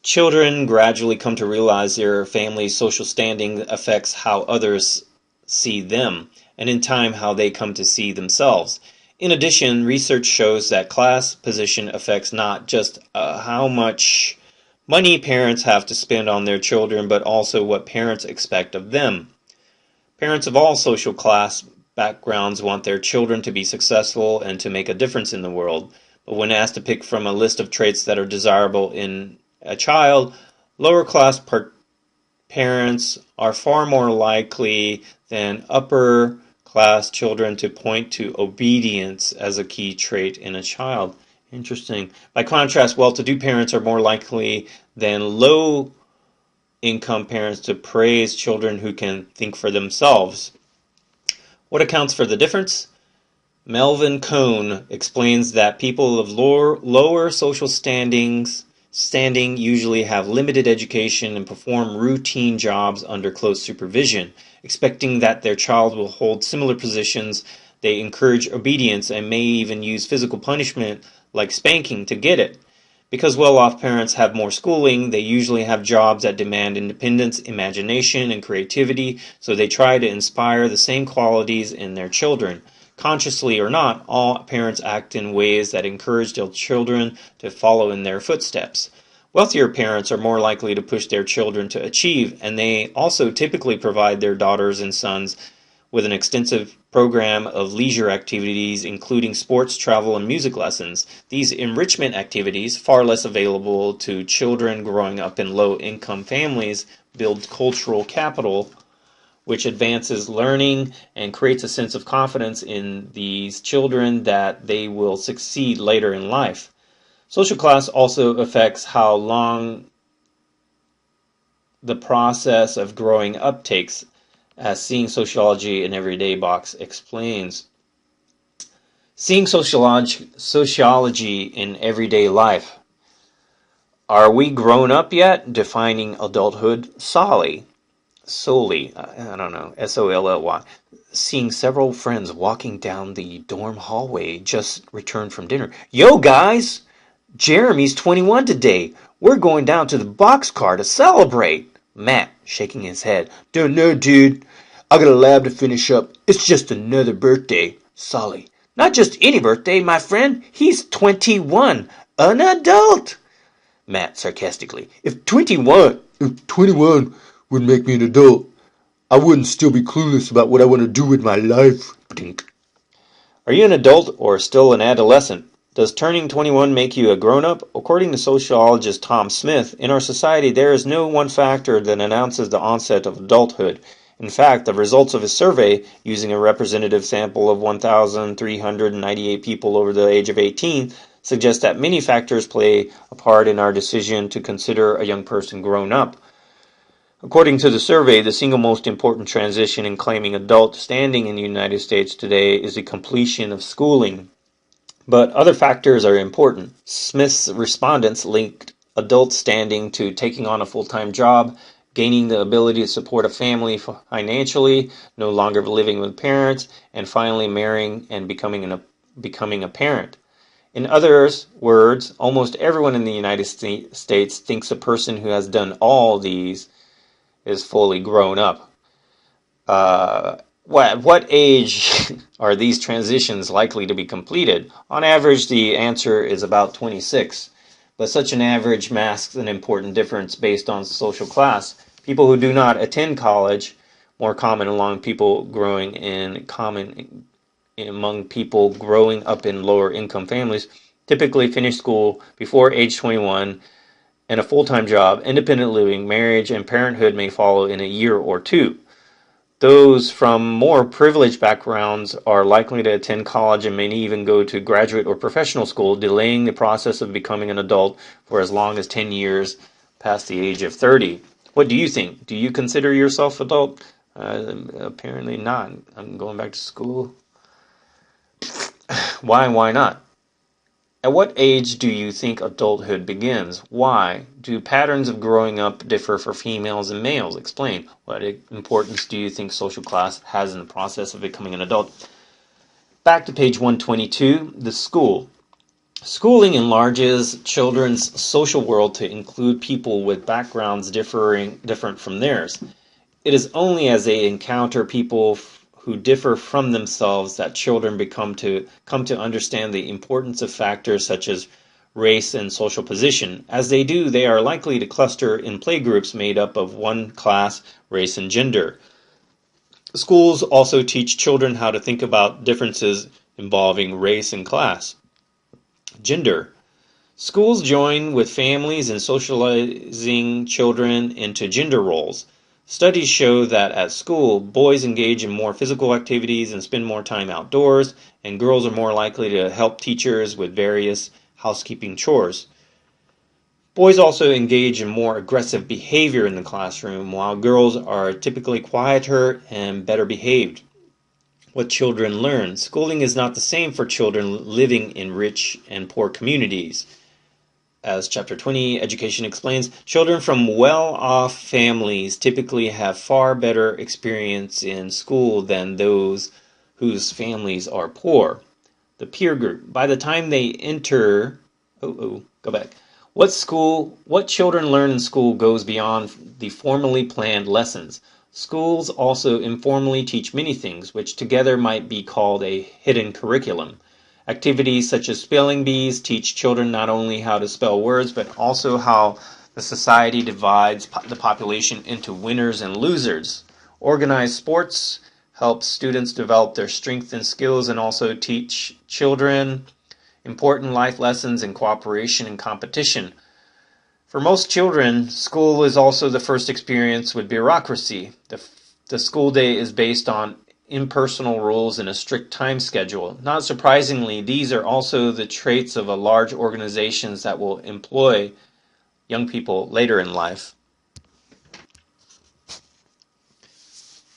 A: children gradually come to realize their family's social standing affects how others see them, and in time how they come to see themselves. In addition, research shows that class position affects not just how much money parents have to spend on their children, but also what parents expect of them. Parents of all social class backgrounds want their children to be successful and to make a difference in the world. But when asked to pick from a list of traits that are desirable in a child, lower class parents are far more likely than upper class children to point to obedience as a key trait in a child. Interesting. By contrast, well-to-do parents are more likely than low-income parents to praise children who can think for themselves. What accounts for the difference? Melvin Cohn explains that people of lower social standing usually have limited education and perform routine jobs under close supervision. Expecting that their child will hold similar positions, they encourage obedience and may even use physical punishment like spanking to get it. Because well-off parents have more schooling, they usually have jobs that demand independence, imagination, and creativity, so they try to inspire the same qualities in their children. Consciously or not, all parents act in ways that encourage their children to follow in their footsteps. Wealthier parents are more likely to push their children to achieve, and they also typically provide their daughters and sons with an extensive program of leisure activities, including sports, travel, and music lessons. These enrichment activities, far less available to children growing up in low-income families, build cultural capital, which advances learning and creates a sense of confidence in these children that they will succeed later in life. Social class also affects how long the process of growing up takes, as Seeing Sociology in Everyday Box explains. Seeing sociology in everyday life. Are we grown up yet? Defining adulthood. Solly, I don't know, SOLLY. Seeing several friends walking down the dorm hallway, just returned from dinner. Yo guys! Jeremy's 21 today. We're going down to the boxcar to celebrate. Matt, shaking his head. Don't know, dude. I got a lab to finish up. It's just another birthday. Solly. Not just any birthday, my friend. He's 21. An adult. Matt, sarcastically. If 21 would make me an adult, I wouldn't still be clueless about what I want to do with my life. Are you an adult or still an adolescent? Does turning 21 make you a grown-up? According to sociologist Tom Smith, in our society there is no one factor that announces the onset of adulthood. In fact, the results of a survey, using a representative sample of 1,398 people over the age of 18, suggest that many factors play a part in our decision to consider a young person grown up. According to the survey, the single most important transition in claiming adult standing in the United States today is the completion of schooling. But other factors are important. Smith's respondents linked adult standing to taking on a full-time job, gaining the ability to support a family financially, no longer living with parents, and finally marrying and becoming a parent. In other words, almost everyone in the United States thinks a person who has done all these is fully grown up. What age are these transitions likely to be completed? On average, the answer is about 26, but such an average masks an important difference based on social class. People who do not attend college, more common among people growing up in lower income families, typically finish school before age 21, and a full-time job, independent living, marriage, and parenthood may follow in a year or two. Those from more privileged backgrounds are likely to attend college and may even go to graduate or professional school, delaying the process of becoming an adult for as long as 10 years past the age of 30. What do you think? Do you consider yourself adult? Apparently not. I'm going back to school. Why not? At what age do you think adulthood begins? Why? Do patterns of growing up differ for females and males? Explain. What importance do you think social class has in the process of becoming an adult? Back to page 122, the school. Schooling enlarges children's social world to include people with backgrounds different from theirs. It is only as they encounter people who differ from themselves that children come to understand the importance of factors such as race and social position. As they do, they are likely to cluster in playgroups made up of one class, race, and gender. Schools also teach children how to think about differences involving race and class. Gender. Schools join with families in socializing children into gender roles. Studies show that at school, boys engage in more physical activities and spend more time outdoors, and girls are more likely to help teachers with various housekeeping chores. Boys also engage in more aggressive behavior in the classroom, while girls are typically quieter and better behaved. What children learn. Schooling is not the same for children living in rich and poor communities. As Chapter 20, Education explains, children from well-off families typically have far better experience in school than those whose families are poor. The peer group. By the time they enter... What children learn in school goes beyond the formally planned lessons. Schools also informally teach many things, which together might be called a hidden curriculum. Activities such as spelling bees teach children not only how to spell words, but also how the society divides the population into winners and losers. Organized sports help students develop their strengths and skills and also teach children important life lessons in cooperation and competition. For most children, school is also the first experience with bureaucracy. The school day is based on impersonal rules and a strict time schedule. Not surprisingly, these are also the traits of a large organizations that will employ young people later in life.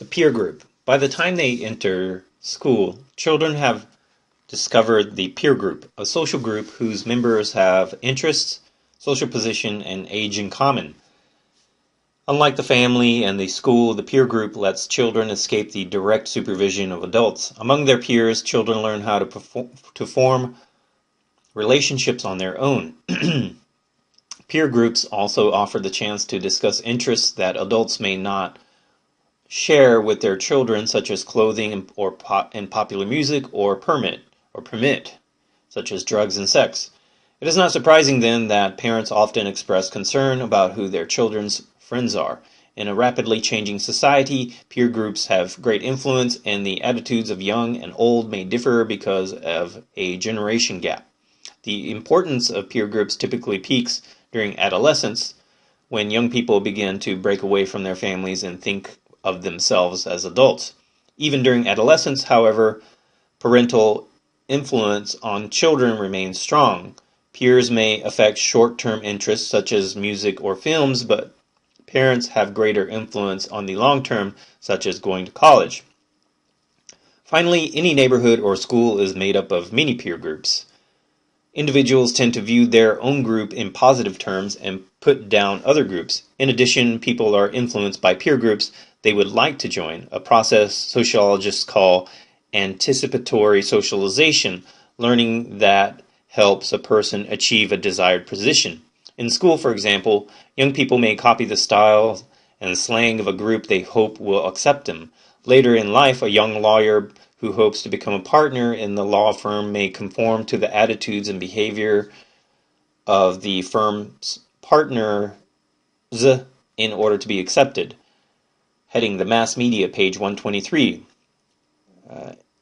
A: The peer group. By the time they enter school, children have discovered the peer group, a social group whose members have interests, social position, and age in common. Unlike the family and the school, the peer group lets children escape the direct supervision of adults. Among their peers, children learn how to form relationships on their own. Peer groups also offer the chance to discuss interests that adults may not share with their children, such as clothing and popular music, or permit, such as drugs and sex. It is not surprising then that parents often express concern about who their children's friends are. In a rapidly changing society, peer groups have great influence, and the attitudes of young and old may differ because of a generation gap. The importance of peer groups typically peaks during adolescence, when young people begin to break away from their families and think of themselves as adults. Even during adolescence, however, parental influence on children remains strong. Peers may affect short-term interests such as music or films, but parents have greater influence on the long term, such as going to college. Finally, any neighborhood or school is made up of many peer groups. Individuals tend to view their own group in positive terms and put down other groups. In addition, people are influenced by peer groups they would like to join, a process sociologists call anticipatory socialization, learning that helps a person achieve a desired position. In school, for example, young people may copy the style and slang of a group they hope will accept them. Later in life, a young lawyer who hopes to become a partner in the law firm may conform to the attitudes and behavior of the firm's partners in order to be accepted. Heading the mass media, page 123.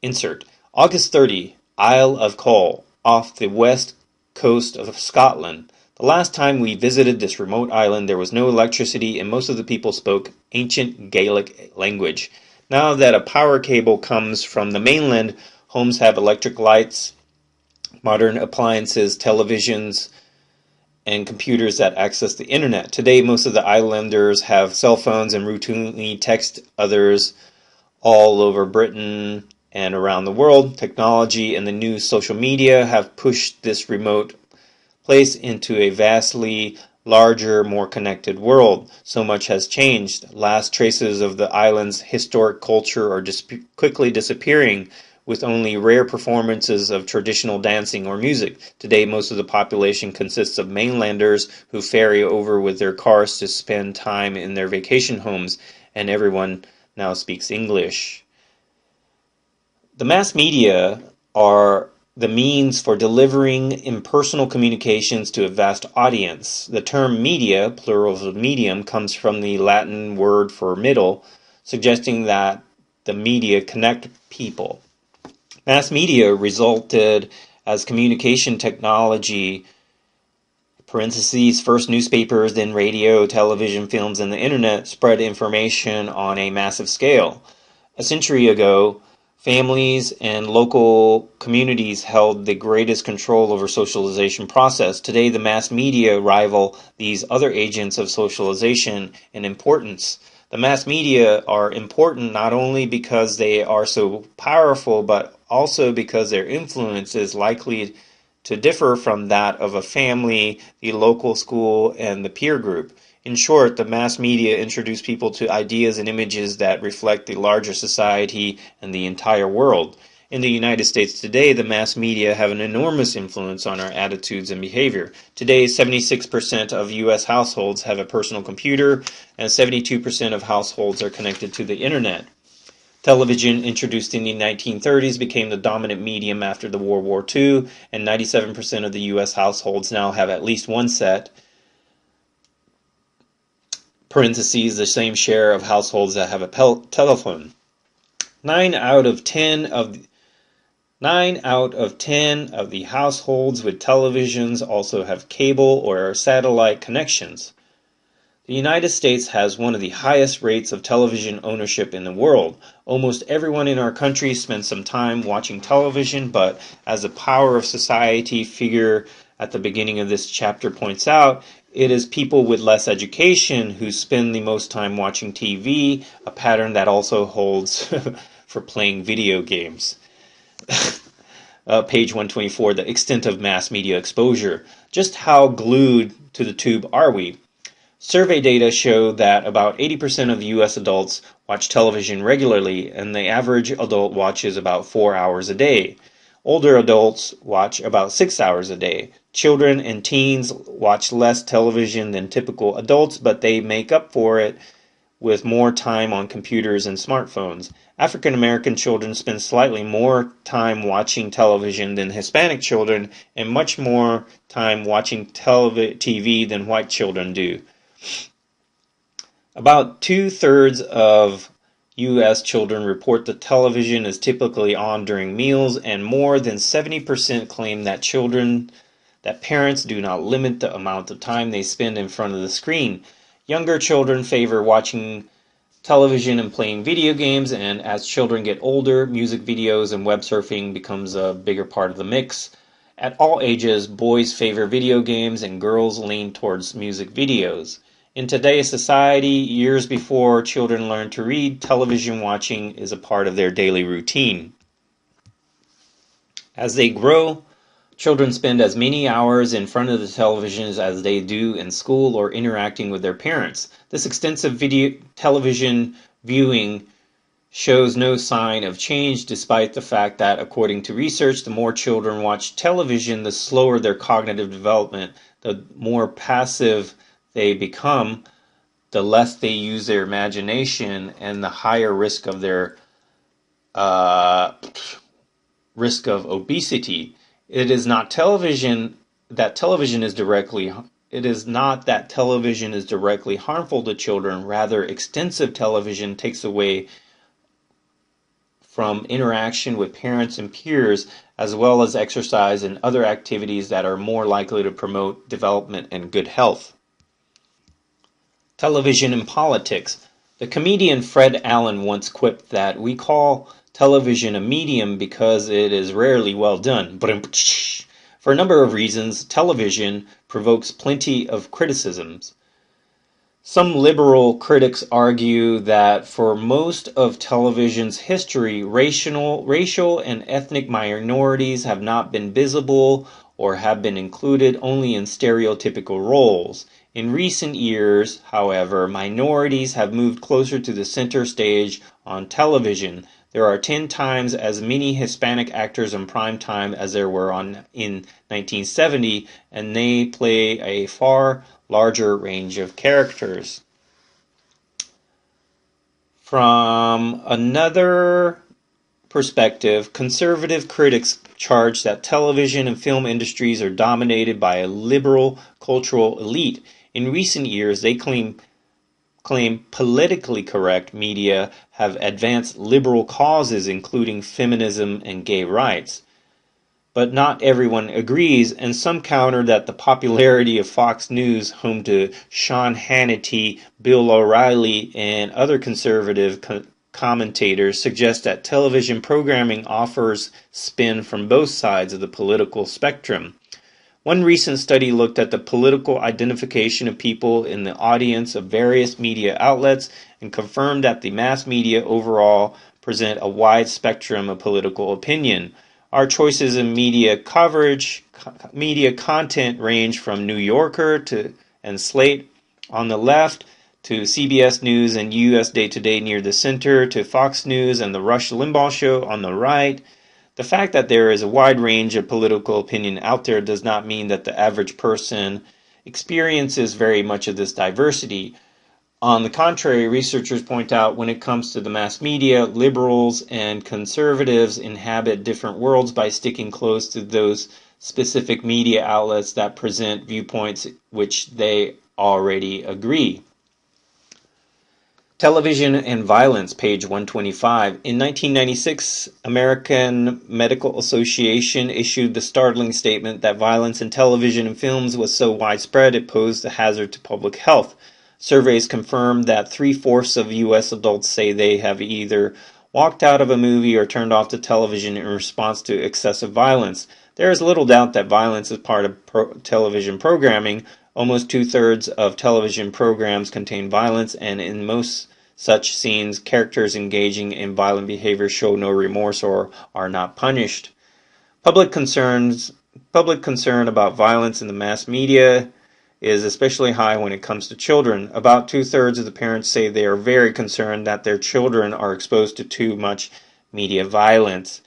A: Insert. August 30, Isle of Coll, off the west coast of Scotland. The last time we visited this remote island, there was no electricity and most of the people spoke ancient Gaelic language. Now that a power cable comes from the mainland, homes have electric lights, modern appliances, televisions, and computers that access the internet. Today, most of the islanders have cell phones and routinely text others all over Britain and around the world. Technology and the new social media have pushed this remote place into a vastly larger, more connected world. So much has changed. Last traces of the island's historic culture are quickly disappearing, with only rare performances of traditional dancing or music. Today, most of the population consists of mainlanders who ferry over with their cars to spend time in their vacation homes, and everyone now speaks English. The mass media are the means for delivering impersonal communications to a vast audience. The term media, plural of medium, comes from the Latin word for middle, suggesting that the media connect people. Mass media resulted as communication technology, first newspapers, then radio, television, films, and the internet spread information on a massive scale. A century ago, families and local communities held the greatest control over socialization process. Today, the mass media rival these other agents of socialization in importance. The mass media are important not only because they are so powerful, but also because their influence is likely to differ from that of a family, the local school, and the peer group. In short, the mass media introduce people to ideas and images that reflect the larger society and the entire world. In the United States today, the mass media have an enormous influence on our attitudes and behavior. Today, 76% of U.S. households have a personal computer, and 72% of households are connected to the internet. Television, introduced in the 1930s, became the dominant medium after the World War II, and 97% of the U.S. households now have at least one set, parentheses, the same share of households that have a telephone. 9 out of 10 of the households with televisions also have cable or satellite connections. The United States has one of the highest rates of television ownership in the world. Almost everyone in our country spends some time watching television, but as the power of society figure at the beginning of this chapter points out, it is people with less education who spend the most time watching TV, a pattern that also holds for playing video games. Page 124, the extent of mass media exposure. Just how glued to the tube are we? Survey data show that about 80% of U.S. adults watch television regularly, and the average adult watches about 4 hours a day. Older adults watch about 6 hours a day. Children and teens watch less television than typical adults, but they make up for it with more time on computers and smartphones. African American children spend slightly more time watching television than Hispanic children, and much more time watching TV than white children do. About 2/3 of U.S. children report that television is typically on during meals, and more than 70% claim that parents do not limit the amount of time they spend in front of the screen. Younger children favor watching television and playing video games, and as children get older, music videos and web surfing becomes a bigger part of the mix. At all ages, boys favor video games and girls lean towards music videos. In today's society, years before children learn to read, television watching is a part of their daily routine. As they grow, children spend as many hours in front of the televisions as they do in school or interacting with their parents. This extensive television viewing shows no sign of change, despite the fact that, according to research, the more children watch television, the slower their cognitive development, the more passive they become, the less they use their imagination, and the higher risk of their risk of obesity. It is not television that television is directly it is not that television is directly harmful to children. Rather, extensive television takes away from interaction with parents and peers, as well as exercise and other activities that are more likely to promote development and good health. Television and politics. The comedian Fred Allen once quipped that we call television a medium because it is rarely well done. For a number of reasons, television provokes plenty of criticisms. Some liberal critics argue that for most of television's history, racial and ethnic minorities have not been visible or have been included only in stereotypical roles. In recent years, however, minorities have moved closer to the center stage on television. There are 10 times as many Hispanic actors in prime time as there were in 1970, and they play a far larger range of characters. From another perspective, conservative critics charge that television and film industries are dominated by a liberal cultural elite. In recent years, they claim politically correct media have advanced liberal causes, including feminism and gay rights. But not everyone agrees, and some counter that the popularity of Fox News, home to Sean Hannity, Bill O'Reilly, and other conservative commentators, suggests that television programming offers spin from both sides of the political spectrum. One recent study looked at the political identification of people in the audience of various media outlets and confirmed that the mass media overall present a wide spectrum of political opinion. Our choices in media coverage, media content range from New Yorker and Slate on the left, to CBS News and USA Today near the center, to Fox News and the Rush Limbaugh Show on the right. The fact that there is a wide range of political opinion out there does not mean that the average person experiences very much of this diversity. On the contrary, researchers point out when it comes to the mass media, liberals and conservatives inhabit different worlds by sticking close to those specific media outlets that present viewpoints which they already agree. Television and Violence, page 125. In 1996, American Medical Association issued the startling statement that violence in television and films was so widespread it posed a hazard to public health. Surveys confirmed that 3/4 of U.S. adults say they have either walked out of a movie or turned off the television in response to excessive violence. There is little doubt that violence is part of television programming. Almost 2/3 of television programs contain violence, and in most such scenes, characters engaging in violent behavior show no remorse or are not punished. Public concern about violence in the mass media is especially high when it comes to children. About 2/3 of the parents say they are very concerned that their children are exposed to too much media violence.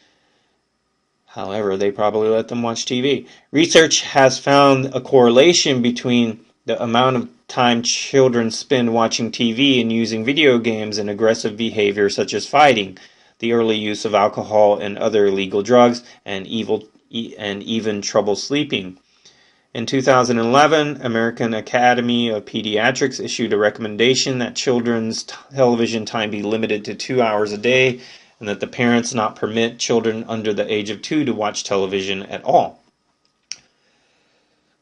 A: However, they probably let them watch TV. Research has found a correlation between the amount of time children spend watching TV and using video games and aggressive behavior such as fighting, the early use of alcohol and other illegal drugs, and even trouble sleeping. In 2011, American Academy of Pediatrics issued a recommendation that children's television time be limited to 2 hours a day, and that the parents not permit children under the age of 2 to watch television at all.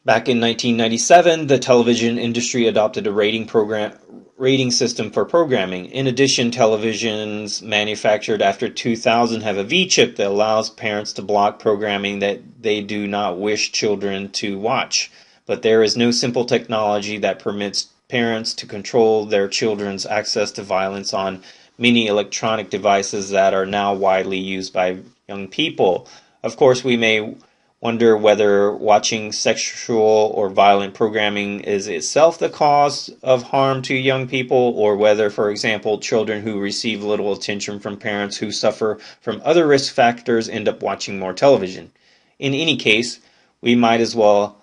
A: Back in 1997, the television industry adopted a rating system for programming. In addition, televisions manufactured after 2000 have a V-chip that allows parents to block programming that they do not wish children to watch. But there is no simple technology that permits parents to control their children's access to violence on many electronic devices that are now widely used by young people. Of course, we may wonder whether watching sexual or violent programming is itself the cause of harm to young people, or whether, for example, children who receive little attention from parents who suffer from other risk factors end up watching more television. In any case, we might as well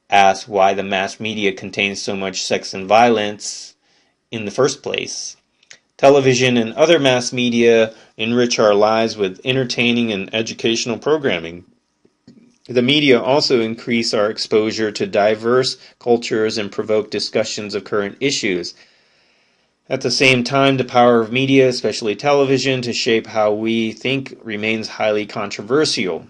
A: ask why the mass media contains so much sex and violence in the first place. Television and other mass media enrich our lives with entertaining and educational programming. The media also increase our exposure to diverse cultures and provoke discussions of current issues. At the same time, the power of media, especially television, to shape how we think remains highly controversial.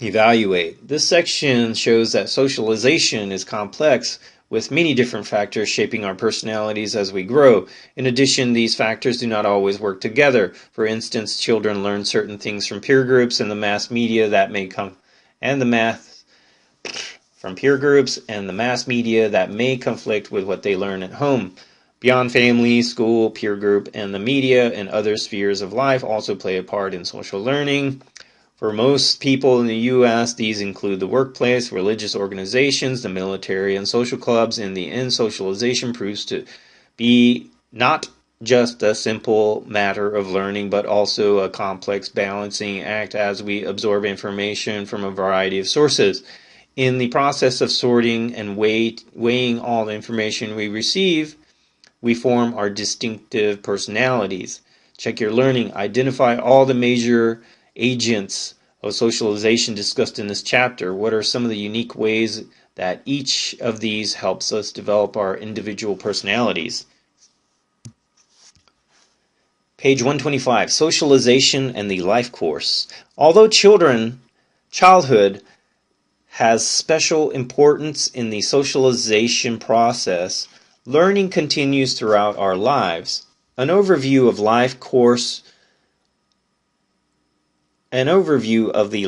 A: Evaluate. This section shows that socialization is complex, with many different factors shaping our personalities as we grow. In addition, these factors do not always work together. For instance, children learn certain things from peer groups and the mass media that may conflict with what they learn at home. Beyond family, school, peer group, and the media and other spheres of life also play a part in social learning. For most people in the U.S., these include the workplace, religious organizations, the military, and social clubs. In the end, socialization proves to be not just a simple matter of learning, but also a complex balancing act as we absorb information from a variety of sources. In the process of sorting and weighing all the information we receive, we form our distinctive personalities. Check your learning. Identify all the major agents of socialization discussed in this chapter. What are some of the unique ways that each of these helps us develop our individual personalities? Page 125, Socialization and the Life Course. Although childhood has special importance in the socialization process, learning continues throughout our lives. An overview of the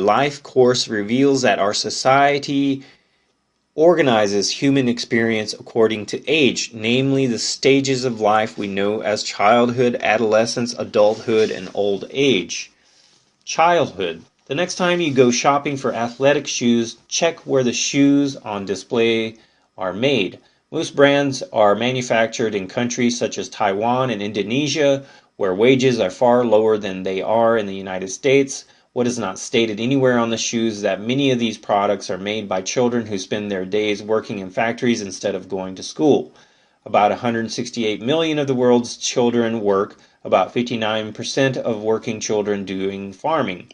A: life course reveals that our society organizes human experience according to age, namely the stages of life we know as childhood, adolescence, adulthood, and old age. Childhood. The next time you go shopping for athletic shoes, check where the shoes on display are made. Most brands are manufactured in countries such as Taiwan and Indonesia, where wages are far lower than they are in the United States. What is not stated anywhere on the shoes is that many of these products are made by children who spend their days working in factories instead of going to school. About 168 million of the world's children work, about 59% of working children doing farming.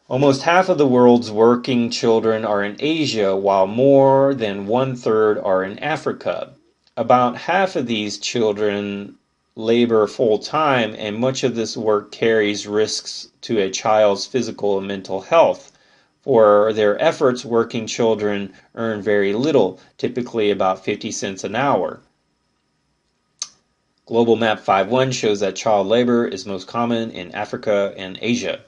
A: Almost half of the world's working children are in Asia, while more than 1/3 are in Africa. About half of these children labor full-time, and much of this work carries risks to a child's physical and mental health. For their efforts, working children earn very little, typically about 50 cents an hour. Global Map 5.1 shows that child labor is most common in Africa and Asia.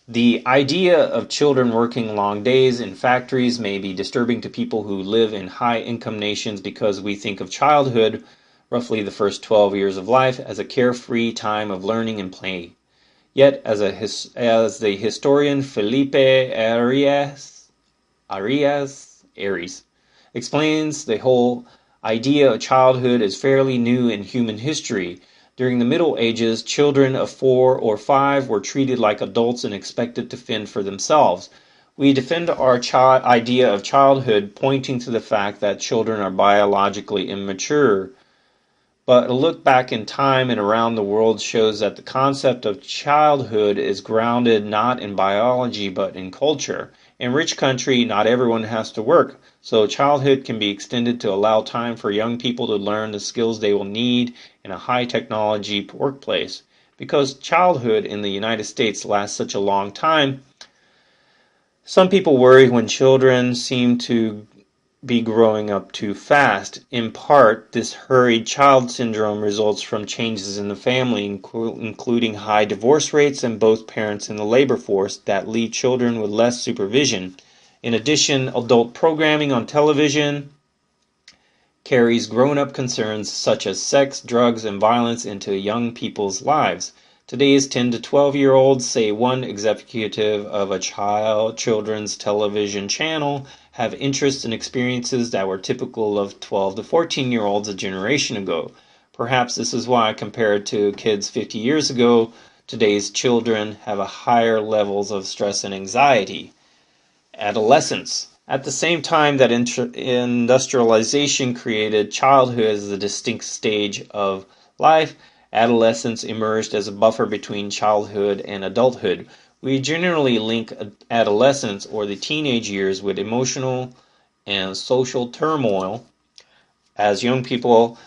A: The idea of children working long days in factories may be disturbing to people who live in high-income nations because we think of childhood, roughly the first 12 years of life, as a carefree time of learning and play. Yet, as the historian Felipe Arias explains, the whole idea of childhood is fairly new in human history. During the Middle Ages, children of 4 or 5 were treated like adults and expected to fend for themselves. We defend our idea of childhood, pointing to the fact that children are biologically immature. But a look back in time and around the world shows that the concept of childhood is grounded not in biology but in culture. In rich country, not everyone has to work, so childhood can be extended to allow time for young people to learn the skills they will need in a high-technology workplace. Because childhood in the United States lasts such a long time, some people worry when children seem to be growing up too fast. In part, this hurried child syndrome results from changes in the family, including high divorce rates and both parents in the labor force that leave children with less supervision. In addition, adult programming on television carries grown-up concerns such as sex, drugs, and violence into young people's lives. Today's 10 to 12-year-olds, say one executive of a children's television channel, have interests and experiences that were typical of 12 to 14-year-olds a generation ago. Perhaps this is why, compared to kids 50 years ago, today's children have a higher levels of stress and anxiety. Adolescence. At the same time that industrialization created childhood as a distinct stage of life, adolescence emerged as a buffer between childhood and adulthood. We generally link adolescence or the teenage years with emotional and social turmoil as young people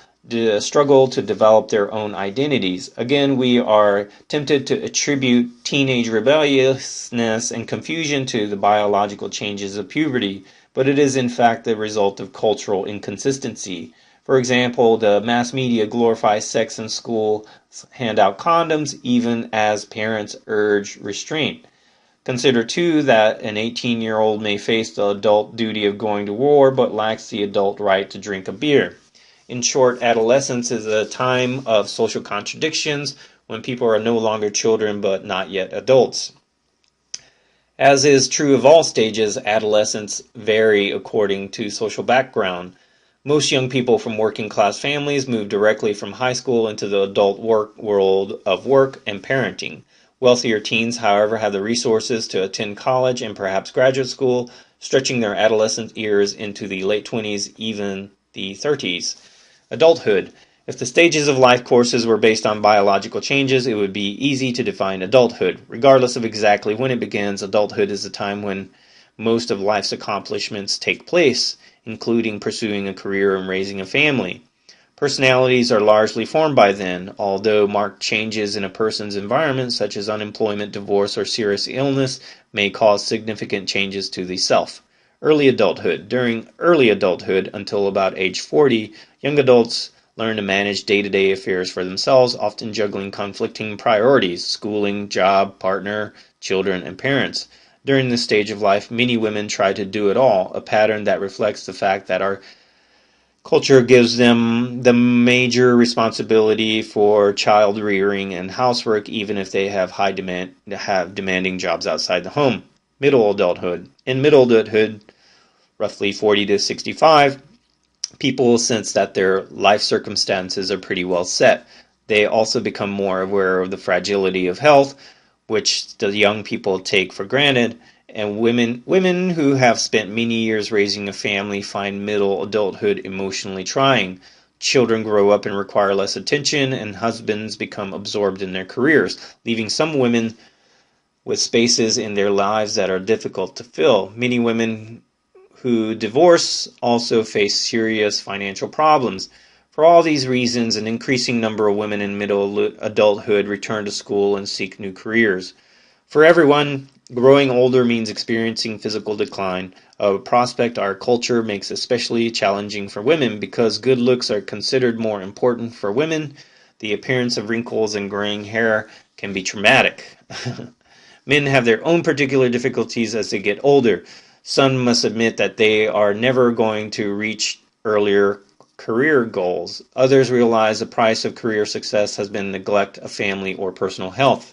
A: struggle to develop their own identities. Again, we are tempted to attribute teenage rebelliousness and confusion to the biological changes of puberty, but it is in fact the result of cultural inconsistency. For example, the mass media glorifies sex in school, hand out condoms, even as parents urge restraint. Consider, too, that an 18-year-old may face the adult duty of going to war, but lacks the adult right to drink a beer. In short, adolescence is a time of social contradictions when people are no longer children but not yet adults. As is true of all stages, adolescents vary according to social background. Most young people from working class families move directly from high school into the adult world of work and parenting. Wealthier teens, however, have the resources to attend college and perhaps graduate school, stretching their adolescent years into the late 20s, even the 30s. Adulthood. If the stages of life courses were based on biological changes, it would be easy to define adulthood. Regardless of exactly when it begins, adulthood is the time when most of life's accomplishments take place, including pursuing a career and raising a family. Personalities are largely formed by then, although marked changes in a person's environment, such as unemployment, divorce, or serious illness, may cause significant changes to the self. Early adulthood. During early adulthood, until about age 40, young adults learn to manage day-to-day affairs for themselves, often juggling conflicting priorities, schooling, job, partner, children, and parents. During this stage of life, many women try to do it all, a pattern that reflects the fact that our culture gives them the major responsibility for child rearing and housework, even if they have demanding jobs outside the home. Middle adulthood. In middle adulthood, roughly 40 to 65, people sense that their life circumstances are pretty well set. They also become more aware of the fragility of health, which the young people take for granted, and women who have spent many years raising a family find middle adulthood emotionally trying. Children grow up and require less attention, and husbands become absorbed in their careers, leaving some women with spaces in their lives that are difficult to fill. Many women who divorce also face serious financial problems. For all these reasons, an increasing number of women in middle adulthood return to school and seek new careers. For everyone, growing older means experiencing physical decline, a prospect our culture makes especially challenging for women because good looks are considered more important for women. The appearance of wrinkles and graying hair can be traumatic. Men have their own particular difficulties as they get older. Some must admit that they are never going to reach earlier career goals. Others realize the price of career success has been neglect of family or personal health.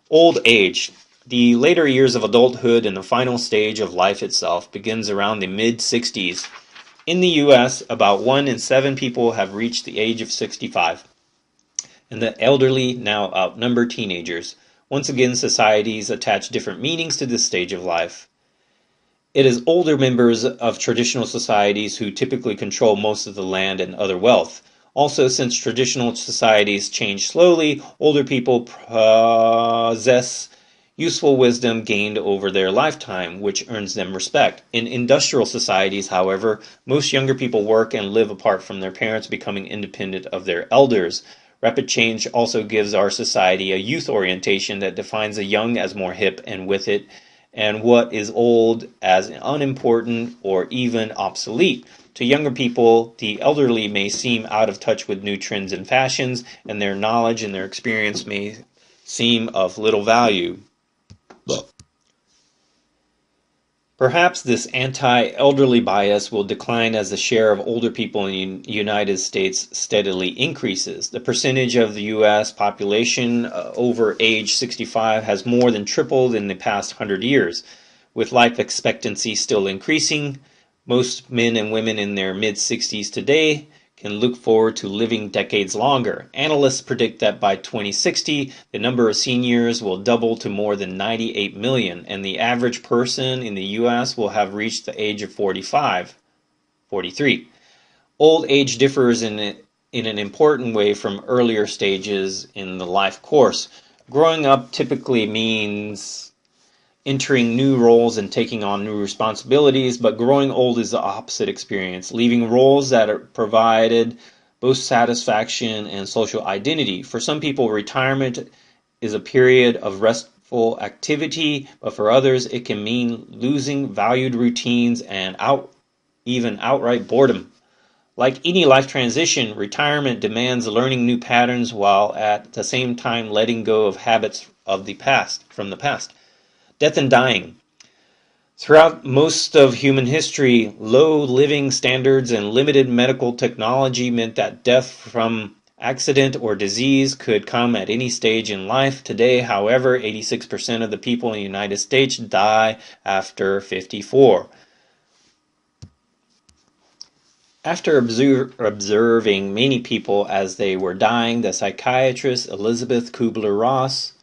A: Old age. The later years of adulthood and the final stage of life itself begins around the mid-60s. In the U.S., about 1 in 7 people have reached the age of 65, and the elderly now outnumber teenagers. Once again, societies attach different meanings to this stage of life. It is older members of traditional societies who typically control most of the land and other wealth. Also, since traditional societies change slowly, older people possess useful wisdom gained over their lifetime, which earns them respect. In industrial societies, however, most younger people work and live apart from their parents, becoming independent of their elders. Rapid change also gives our society a youth orientation that defines the young as more hip and with it, and what is old as unimportant or even obsolete. To younger people, the elderly may seem out of touch with new trends and fashions, and their knowledge and their experience may seem of little value. Perhaps this anti-elderly bias will decline as the share of older people in the United States steadily increases. The percentage of the U.S. population over age 65 has more than tripled in the past 100 years. With life expectancy still increasing, most men and women in their mid-60s today can look forward to living decades longer. Analysts predict that by 2060, the number of seniors will double to more than 98 million, and the average person in the U.S. will have reached the age of 43. Old age differs in an important way from earlier stages in the life course. Growing up typically means entering new roles and taking on new responsibilities, but growing old is the opposite experience, leaving roles that are provided both satisfaction and social identity. For some people, retirement is a period of restful activity, but for others, it can mean losing valued routines and even outright boredom. Like any life transition, retirement demands learning new patterns while at the same time letting go of habits from the past. Death and dying. Throughout most of human history, low living standards and limited medical technology meant that death from accident or disease could come at any stage in life. Today, however, 86% of the people in the United States die after 54. After observing many people as they were dying, the psychiatrist Elizabeth Kubler-Ross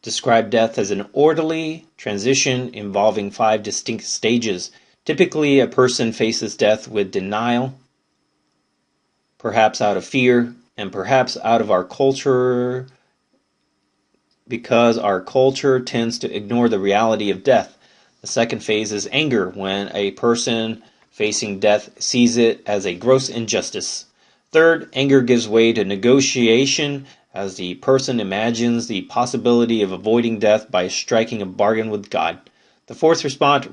A: described death as an orderly transition involving 5 distinct stages. Typically, a person faces death with denial, perhaps out of fear, and perhaps out of our culture, because our culture tends to ignore the reality of death. The second phase is anger, when a person facing death sees it as a gross injustice. Third, anger gives way to negotiation, as the person imagines the possibility of avoiding death by striking a bargain with God. The fourth response,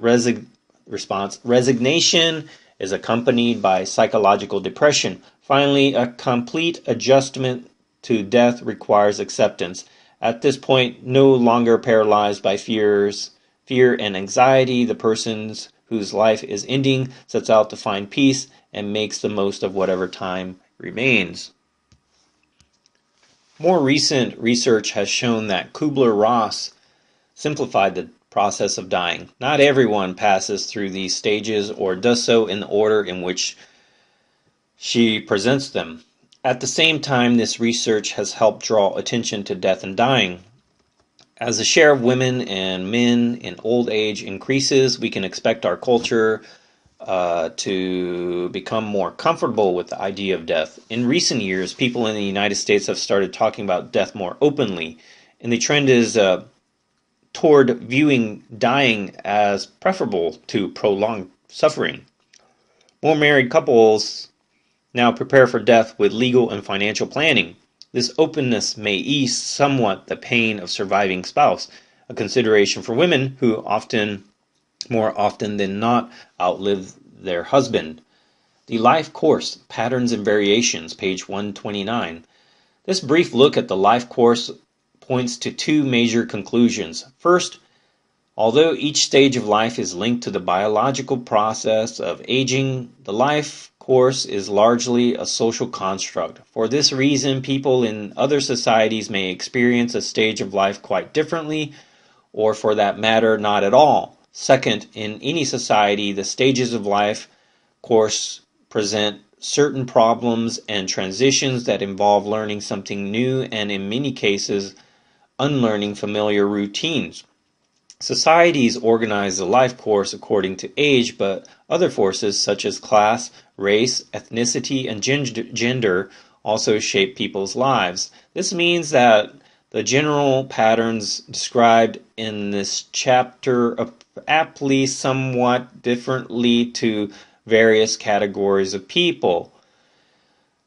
A: resignation, is accompanied by psychological depression. Finally, a complete adjustment to death requires acceptance. At this point, no longer paralyzed by fear and anxiety, the person whose life is ending sets out to find peace and makes the most of whatever time remains. More recent research has shown that Kubler-Ross simplified the process of dying. Not everyone passes through these stages or does so in the order in which she presents them. At the same time, this research has helped draw attention to death and dying. As the share of women and men in old age increases, we can expect our culture to become more comfortable with the idea of death. In recent years, people in the United States have started talking about death more openly, and the trend is toward viewing dying as preferable to prolonged suffering. More married couples now prepare for death with legal and financial planning. This openness may ease somewhat the pain of surviving spouse, a consideration for women who more often than not outlive their husband. The Life Course, Patterns and Variations, page 129. This brief look at the life course points to 2 major conclusions. First, although each stage of life is linked to the biological process of aging, the life course is largely a social construct. For this reason, people in other societies may experience a stage of life quite differently, or for that matter, not at all. Second, in any society, the stages of life course present certain problems and transitions that involve learning something new and, in many cases, unlearning familiar routines. Societies organize the life course according to age, but other forces such as class, race, ethnicity, and gender also shape people's lives. This means that the general patterns described in this chapter aptly somewhat differently to various categories of people.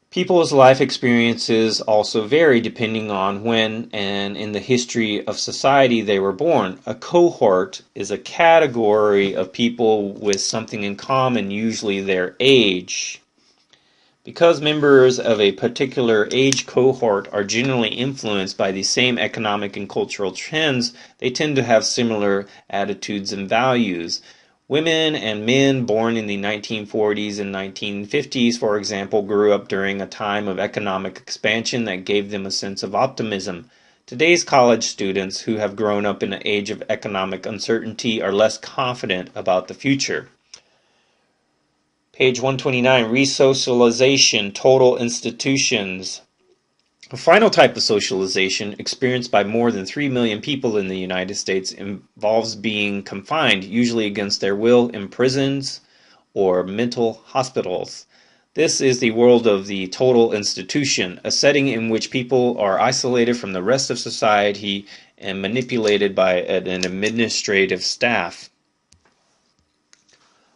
A: People's life experiences also vary depending on when and in the history of society they were born. A cohort is a category of people with something in common, usually their age. Because members of a particular age cohort are generally influenced by the same economic and cultural trends, they tend to have similar attitudes and values. Women and men born in the 1940s and 1950s, for example, grew up during a time of economic expansion that gave them a sense of optimism. Today's college students who have grown up in an age of economic uncertainty are less confident about the future. Page 129, Resocialization, Total Institutions. A final type of socialization, experienced by more than 3 million people in the United States, involves being confined, usually against their will, in prisons or mental hospitals. This is the world of the total institution, a setting in which people are isolated from the rest of society and manipulated by an administrative staff.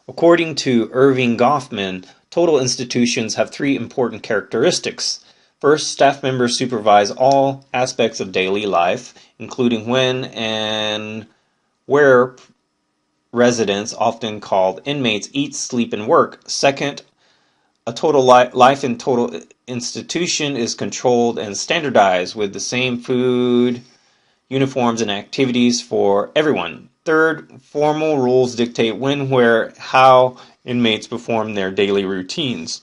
A: According to Irving Goffman, total institutions have three important characteristics. First, staff members supervise all aspects of daily life, including when and where residents, often called inmates, eat, sleep, and work. Second, a total life in total institution is controlled and standardized with the same food, uniforms, and activities for everyone. Third, formal rules dictate when, where, how inmates perform their daily routines.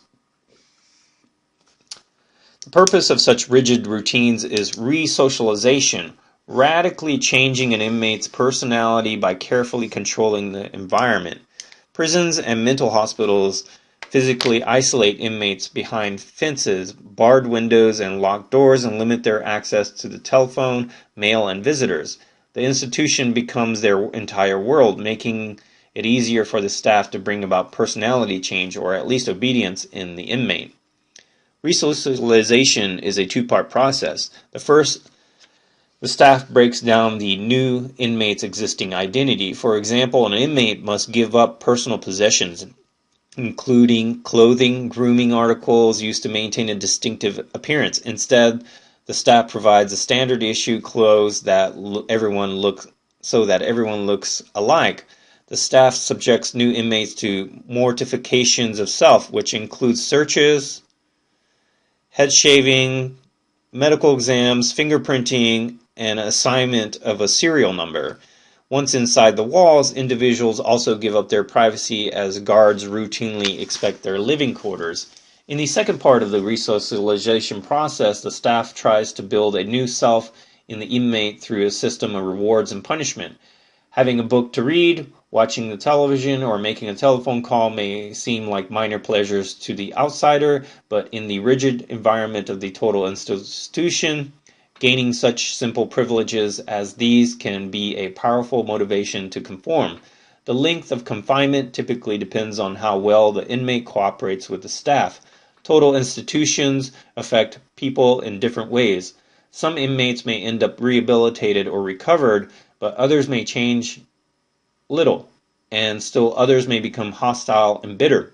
A: The purpose of such rigid routines is re-socialization, radically changing an inmate's personality by carefully controlling the environment. Prisons and mental hospitals physically isolate inmates behind fences, barred windows, and locked doors and limit their access to the telephone, mail, and visitors. The institution becomes their entire world, making it easier for the staff to bring about personality change or at least obedience in the inmate. Resocialization is a two-part process. The first, the staff breaks down the new inmate's existing identity. For example, an inmate must give up personal possessions, including clothing, grooming articles used to maintain a distinctive appearance. Instead, the staff provides a standard issue clothes that everyone looks alike. The staff subjects new inmates to mortifications of self, which includes searches, head shaving, medical exams, fingerprinting, and assignment of a serial number. Once inside the walls, individuals also give up their privacy as guards routinely inspect their living quarters. In the second part of the resocialization process, the staff tries to build a new self in the inmate through a system of rewards and punishment. Having a book to read, watching the television, or making a telephone call may seem like minor pleasures to the outsider, but in the rigid environment of the total institution, gaining such simple privileges as these can be a powerful motivation to conform. The length of confinement typically depends on how well the inmate cooperates with the staff. Total institutions affect people in different ways. Some inmates may end up rehabilitated or recovered, but others may change little, and still others may become hostile and bitter.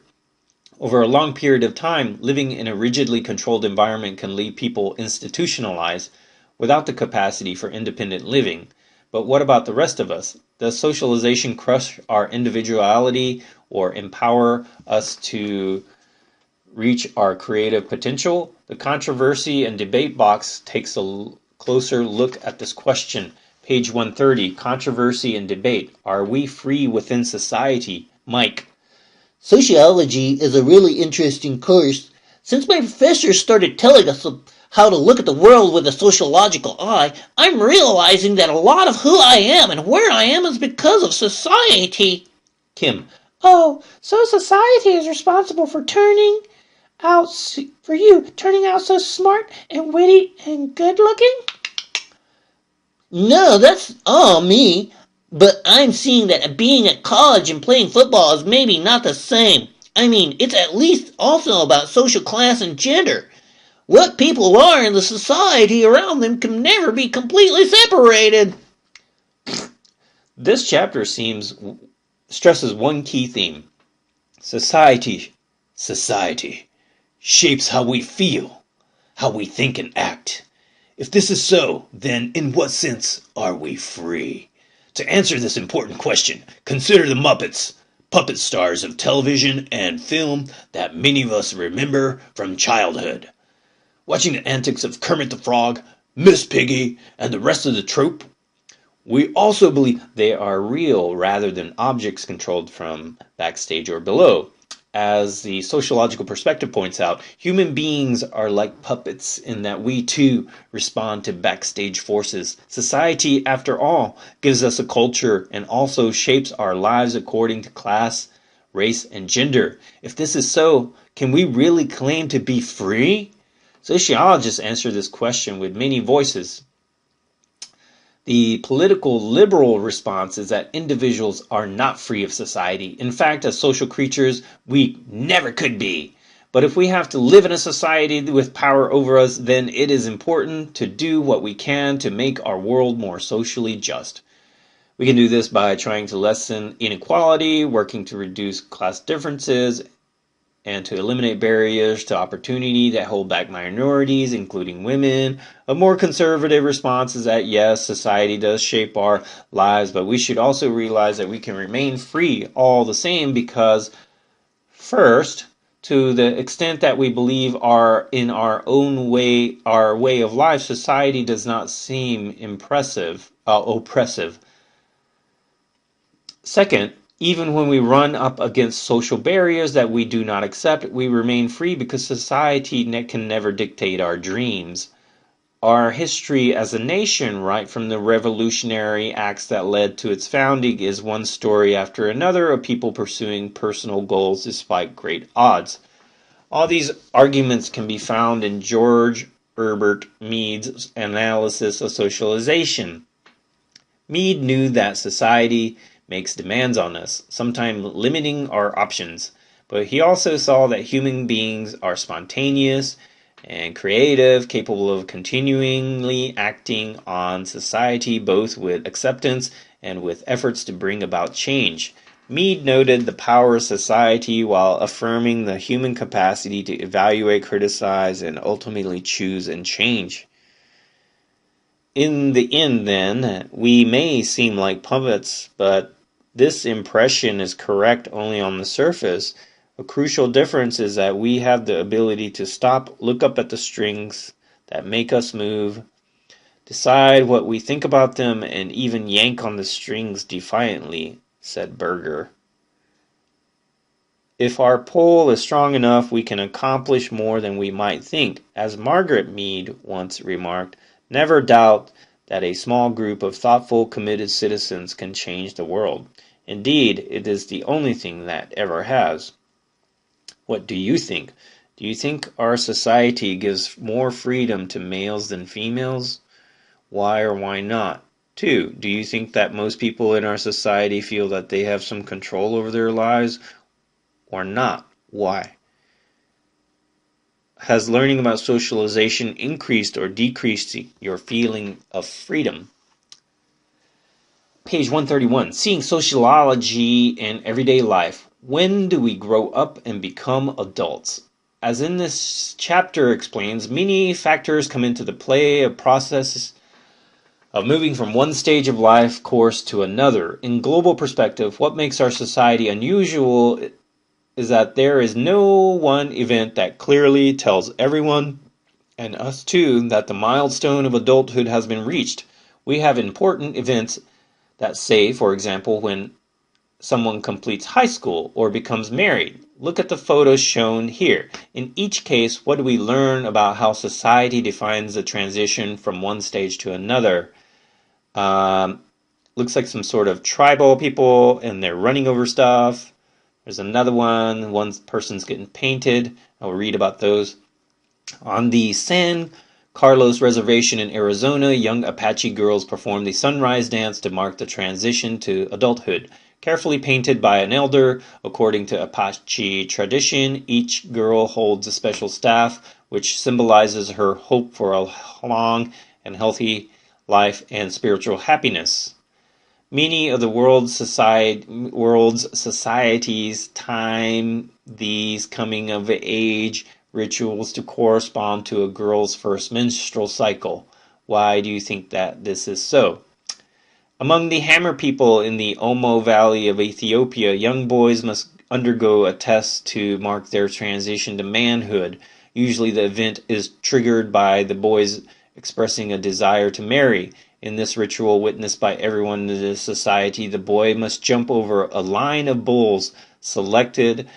A: Over a long period of time, living in a rigidly controlled environment can leave people institutionalized without the capacity for independent living. But what about the rest of us? Does socialization crush our individuality or empower us to reach our creative potential? The controversy and debate box takes a closer look at this question. Page 130, Controversy and Debate. Are we free within society? Mike.
B: Sociology is a really interesting course. Since my professor started telling us how to look at the world with a sociological eye, I'm realizing that a lot of who I am and where I am is because of society.
A: Kim.
C: Oh, so society is responsible for turning out so smart and witty and good looking?
B: No, that's all me. But I'm seeing that being at college and playing football is maybe not the same. I mean, it's at least also about social class and gender. What people are in the society around them can never be completely separated.
A: This chapter stresses one key theme. Society shapes how we feel, how we think and act. If this is so, then in what sense are we free? To answer this important question, consider the Muppets. puppet stars of television and film that many of us remember from childhood. Watching the antics of Kermit the Frog, Miss Piggy, and the rest of the troupe, we also believe they are real rather than objects controlled from backstage or below. As the sociological perspective points out, human beings are like puppets in that we too respond to backstage forces. Society, after all, gives us a culture and also shapes our lives according to class, race, and gender. If this is so, can we really claim to be free? Sociologists answer this question with many voices. The political liberal response is that individuals are not free of society. In fact, as social creatures, we never could be. But if we have to live in a society with power over us, then it is important to do what we can to make our world more socially just. We can do this by trying to lessen inequality, working to reduce class differences, and to eliminate barriers to opportunity that hold back minorities, including women. A more conservative response is that yes, society does shape our lives, but we should also realize that we can remain free all the same because, first, to the extent that we believe in our own way, our way of life, society does not seem oppressive. Second, even when we run up against social barriers that we do not accept, we remain free because society can never dictate our dreams. Our history as a nation, right from the revolutionary acts that led to its founding, is one story after another of people pursuing personal goals despite great odds. All these arguments can be found in George Herbert Mead's analysis of socialization. Mead knew that society makes demands on us, sometimes limiting our options. But he also saw that human beings are spontaneous and creative, capable of continually acting on society both with acceptance and with efforts to bring about change. Mead noted the power of society while affirming the human capacity to evaluate, criticize, and ultimately choose and change. In the end, then, we may seem like puppets, but this impression is correct only on the surface. A crucial difference is that we have the ability to stop, look up at the strings that make us move, decide what we think about them, and even yank on the strings defiantly, said Berger. If our pull is strong enough, we can accomplish more than we might think. As Margaret Mead once remarked, never doubt that a small group of thoughtful, committed citizens can change the world. Indeed, it is the only thing that ever has. What do you think? Do you think our society gives more freedom to males than females? Why or why not? 2. Do you think that most people in our society feel that they have some control over their lives or not? Why? Has learning about socialization increased or decreased your feeling of freedom? Page 131, Seeing Sociology in Everyday Life. When do we grow up and become adults? As in this chapter explains, many factors come into the play, a process of moving from one stage of life course to another. In global perspective, what makes our society unusual is that there is no one event that clearly tells everyone, and us too, that the milestone of adulthood has been reached. We have important events that say, for example, when someone completes high school or becomes married. Look at the photos shown here. In each case, what do we learn about how society defines the transition from one stage to another? Looks like some sort of tribal people, and they're running over stuff. There's another one person's getting painted. I'll read about those. On the San Carlos Reservation in Arizona, young Apache girls perform the sunrise dance to mark the transition to adulthood. Carefully painted by an elder, according to Apache tradition, each girl holds a special staff, which symbolizes her hope for a long and healthy life and spiritual happiness. Many of the world's societies time these coming-of-age rituals to correspond to a girl's first menstrual cycle. Why do you think that this is so? Among the Hammer people in the Omo Valley of Ethiopia, young boys must undergo a test to mark their transition to manhood. Usually the event is triggered by the boys expressing a desire to marry. In this ritual witnessed by everyone in the society, the boy must jump over a line of bulls selected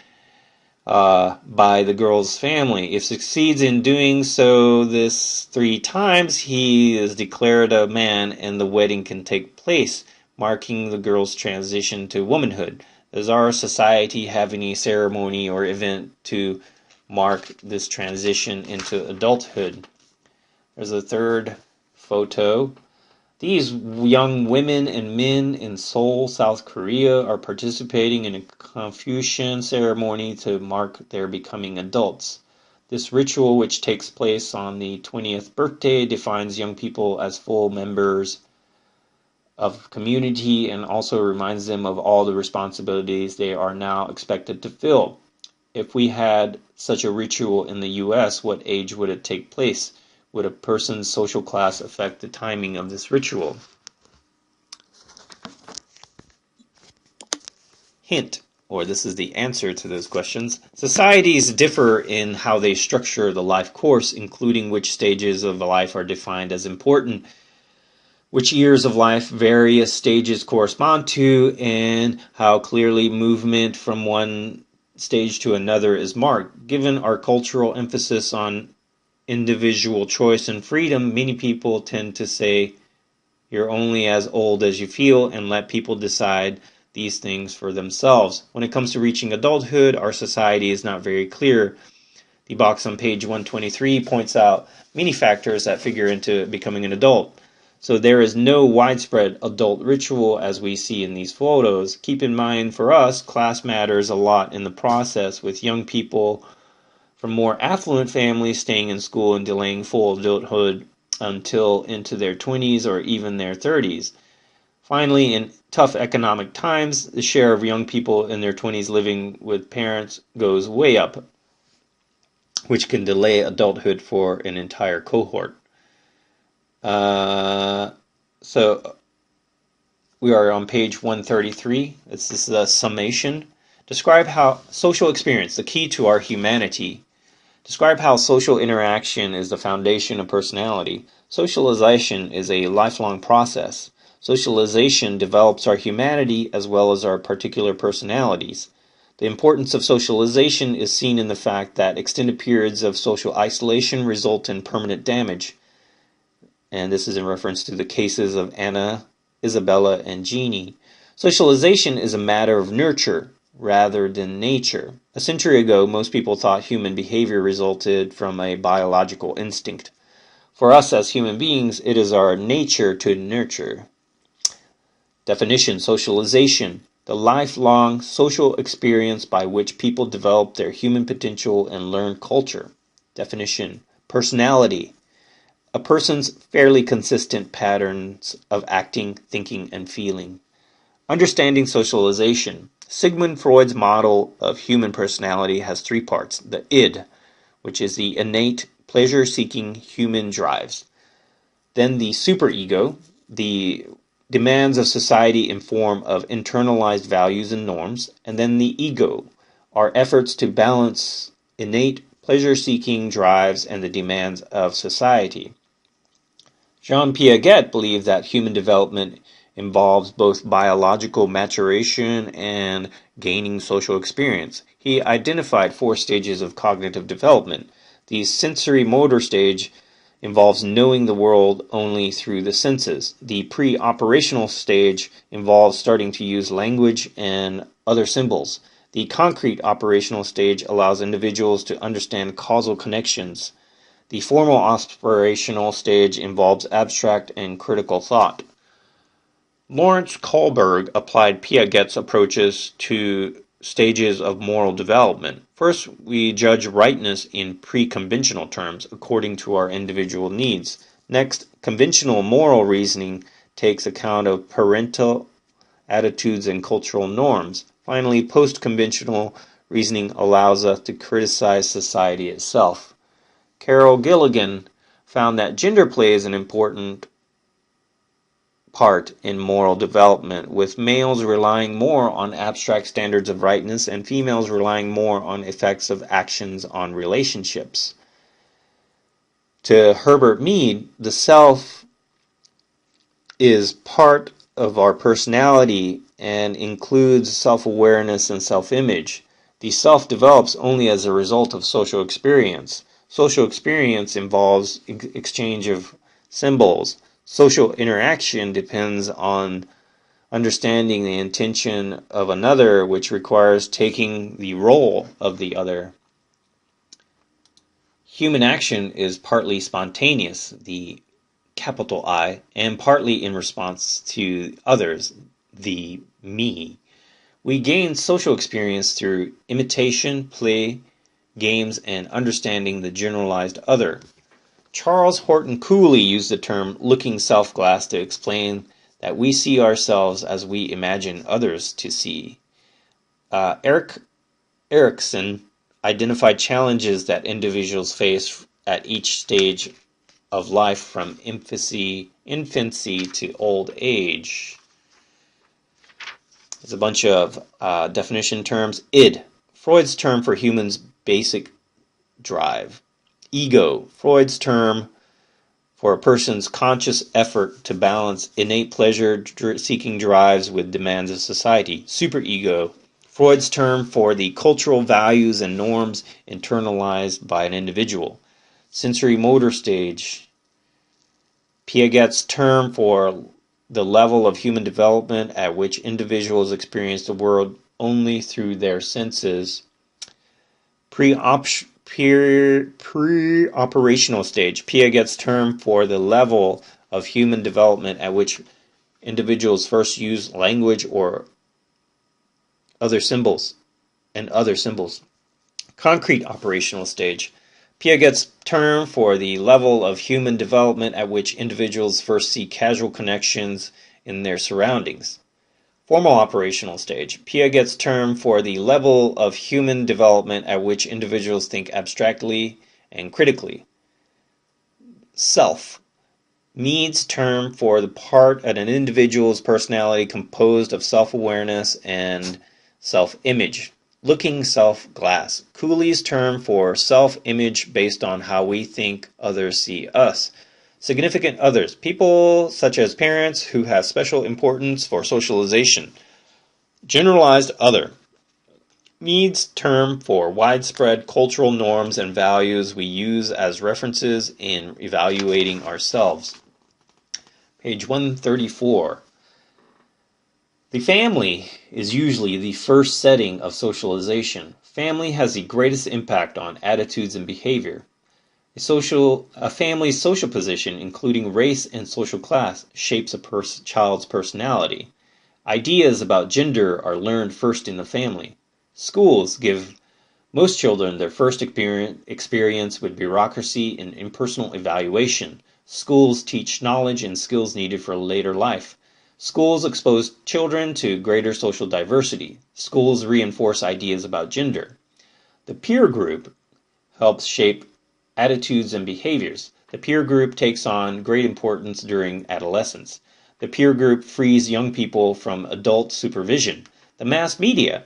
A: by the girl's family. If succeeds in doing so this 3 times, he is declared a man and the wedding can take place, marking the girl's transition to womanhood. Does our society have any ceremony or event to mark this transition into adulthood? There's a third photo. These young women and men in Seoul, South Korea, are participating in a Confucian ceremony to mark their becoming adults. This ritual, which takes place on the 20th birthday, defines young people as full members of community and also reminds them of all the responsibilities they are now expected to fill. If we had such a ritual in the U.S., what age would it take place? Would a person's social class affect the timing of this ritual? Hint, or this is the answer to those questions. Societies differ in how they structure the life course, including which stages of life are defined as important, which years of life various stages correspond to, and how clearly movement from one stage to another is marked. Given our cultural emphasis on individual choice and freedom, many people tend to say you're only as old as you feel and let people decide these things for themselves. When it comes to reaching adulthood, our society is not very clear. The box on page 123 points out many factors that figure into becoming an adult. So there is no widespread adult ritual as we see in these photos. Keep in mind, for us, class matters a lot in the process, with young people from more affluent families staying in school and delaying full adulthood until into their 20s or even their 30s. Finally, in tough economic times, the share of young people in their 20s living with parents goes way up, which can delay adulthood for an entire cohort. So we are on page 133. This is a summation. Describe how social experience, the key to our humanity. Describe how social interaction is the foundation of personality. Socialization is a lifelong process. Socialization develops our humanity as well as our particular personalities. The importance of socialization is seen in the fact that extended periods of social isolation result in permanent damage. And this is in reference to the cases of Anna, Isabella, and Jeannie. Socialization is a matter of nurture rather than nature. A century ago, most people thought human behavior resulted from a biological instinct. For us as human beings, it is our nature to nurture. Definition: socialization, the lifelong social experience by which people develop their human potential and learn culture. Definition: personality, a person's fairly consistent patterns of acting, thinking, and feeling. Understanding socialization. Sigmund Freud's model of human personality has 3 parts. The id, which is the innate, pleasure-seeking human drives. Then the superego, the demands of society in form of internalized values and norms. And then the ego, our efforts to balance innate, pleasure-seeking drives and the demands of society. Jean Piaget believed that human development involves both biological maturation and gaining social experience. He identified 4 stages of cognitive development. The sensory motor stage involves knowing the world only through the senses. The pre-operational stage involves starting to use language and other symbols. The concrete operational stage allows individuals to understand causal connections. The formal operational stage involves abstract and critical thought. Lawrence Kohlberg applied Piaget's approaches to stages of moral development. First, we judge rightness in pre-conventional terms, according to our individual needs. Next, conventional moral reasoning takes account of parental attitudes and cultural norms. Finally, post-conventional reasoning allows us to criticize society itself. Carol Gilligan found that gender plays an important part in moral development, with males relying more on abstract standards of rightness and females relying more on effects of actions on relationships. To Herbert Mead, the self is part of our personality and includes self-awareness and self-image. The self develops only as a result of social experience. Social experience involves exchange of symbols. Social interaction depends on understanding the intention of another, which requires taking the role of the other. Human action is partly spontaneous, the capital I, and partly in response to others, the me. We gain social experience through imitation, play, games, and understanding the generalized other. Charles Horton Cooley used the term looking self-glass to explain that we see ourselves as we imagine others to see. Erik Erikson identified challenges that individuals face at each stage of life from infancy to old age. There's a bunch of definition terms. Id, Freud's term for humans' basic drive. Ego, Freud's term for a person's conscious effort to balance innate pleasure-seeking drives with demands of society. Superego, Freud's term for the cultural values and norms internalized by an individual. Sensory motor stage, Piaget's term for the level of human development at which individuals experience the world only through their senses. Pre-operational stage, Piaget's term for the level of human development at which individuals first use language or other symbols. Concrete operational stage, Piaget's term for the level of human development at which individuals first see casual connections in their surroundings. Formal operational stage, Piaget's term for the level of human development at which individuals think abstractly and critically. Self, Mead's term for the part of an individual's personality composed of self-awareness and self-image. Looking self-glass, Cooley's term for self-image based on how we think others see us. Significant others, people such as parents who have special importance for socialization. Generalized other, Mead's term for widespread cultural norms and values we use as references in evaluating ourselves. Page 134. The family is usually the first setting of socialization. Family has the greatest impact on attitudes and behavior. A family's social position, including race and social class, shapes a child's personality. Ideas about gender are learned first in the family. Schools give most children their first experience with bureaucracy and impersonal evaluation. Schools teach knowledge and skills needed for later life. Schools expose children to greater social diversity. Schools reinforce ideas about gender. The peer group helps shape attitudes and behaviors. The peer group takes on great importance during adolescence. The peer group frees young people from adult supervision. The mass media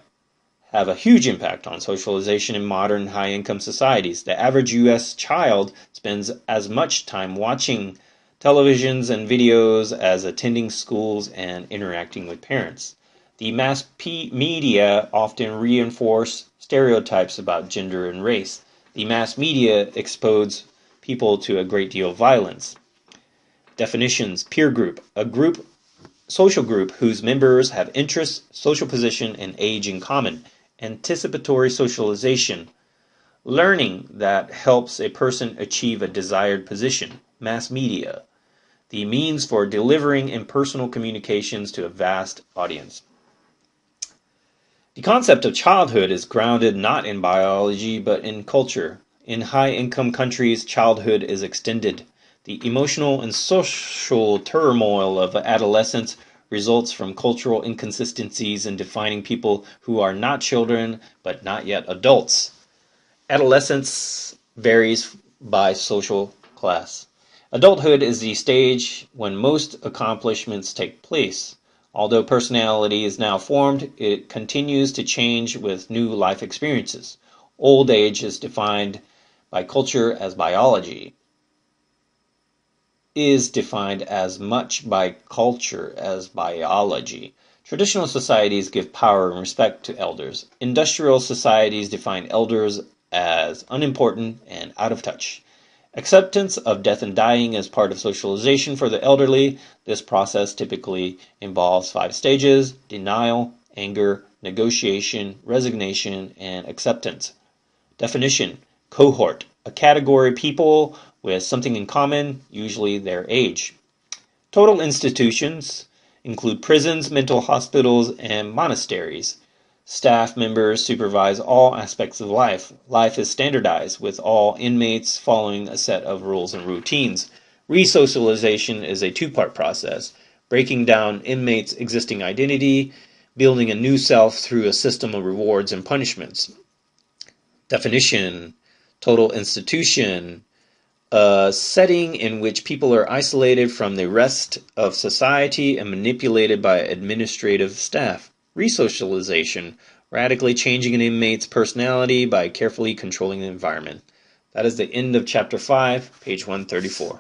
A: have a huge impact on socialization in modern high-income societies. The average U.S. child spends as much time watching televisions and videos as attending schools and interacting with parents. The mass media often reinforce stereotypes about gender and race. The mass media expose people to a great deal of violence. Definitions: peer group, social group whose members have interests, social position, and age in common. Anticipatory socialization, learning that helps a person achieve a desired position. Mass media, the means for delivering impersonal communications to a vast audience. The concept of childhood is grounded not in biology but in culture. In high-income countries, childhood is extended. The emotional and social turmoil of adolescence results from cultural inconsistencies in defining people who are not children but not yet adults. Adolescence varies by social class. Adulthood is the stage when most accomplishments take place. Although personality is now formed, it continues to change with new life experiences. Old age is defined by culture as biology, is defined as much by culture as biology. Traditional societies give power and respect to elders. Industrial societies define elders as unimportant and out of touch. Acceptance of death and dying as part of socialization for the elderly. This process typically involves 5 stages: denial, anger, negotiation, resignation, and acceptance. Definition: cohort, a category of people with something in common, usually their age. Total institutions include prisons, mental hospitals, and monasteries. Staff members supervise all aspects of life. Life is standardized, with all inmates following a set of rules and routines. Resocialization is a 2-part process: breaking down inmates' existing identity, building a new self through a system of rewards and punishments. Definition: total institution, a setting in which people are isolated from the rest of society and manipulated by administrative staff. Resocialization, radically changing an inmate's personality by carefully controlling the environment. That is the end of Chapter 5, page 134.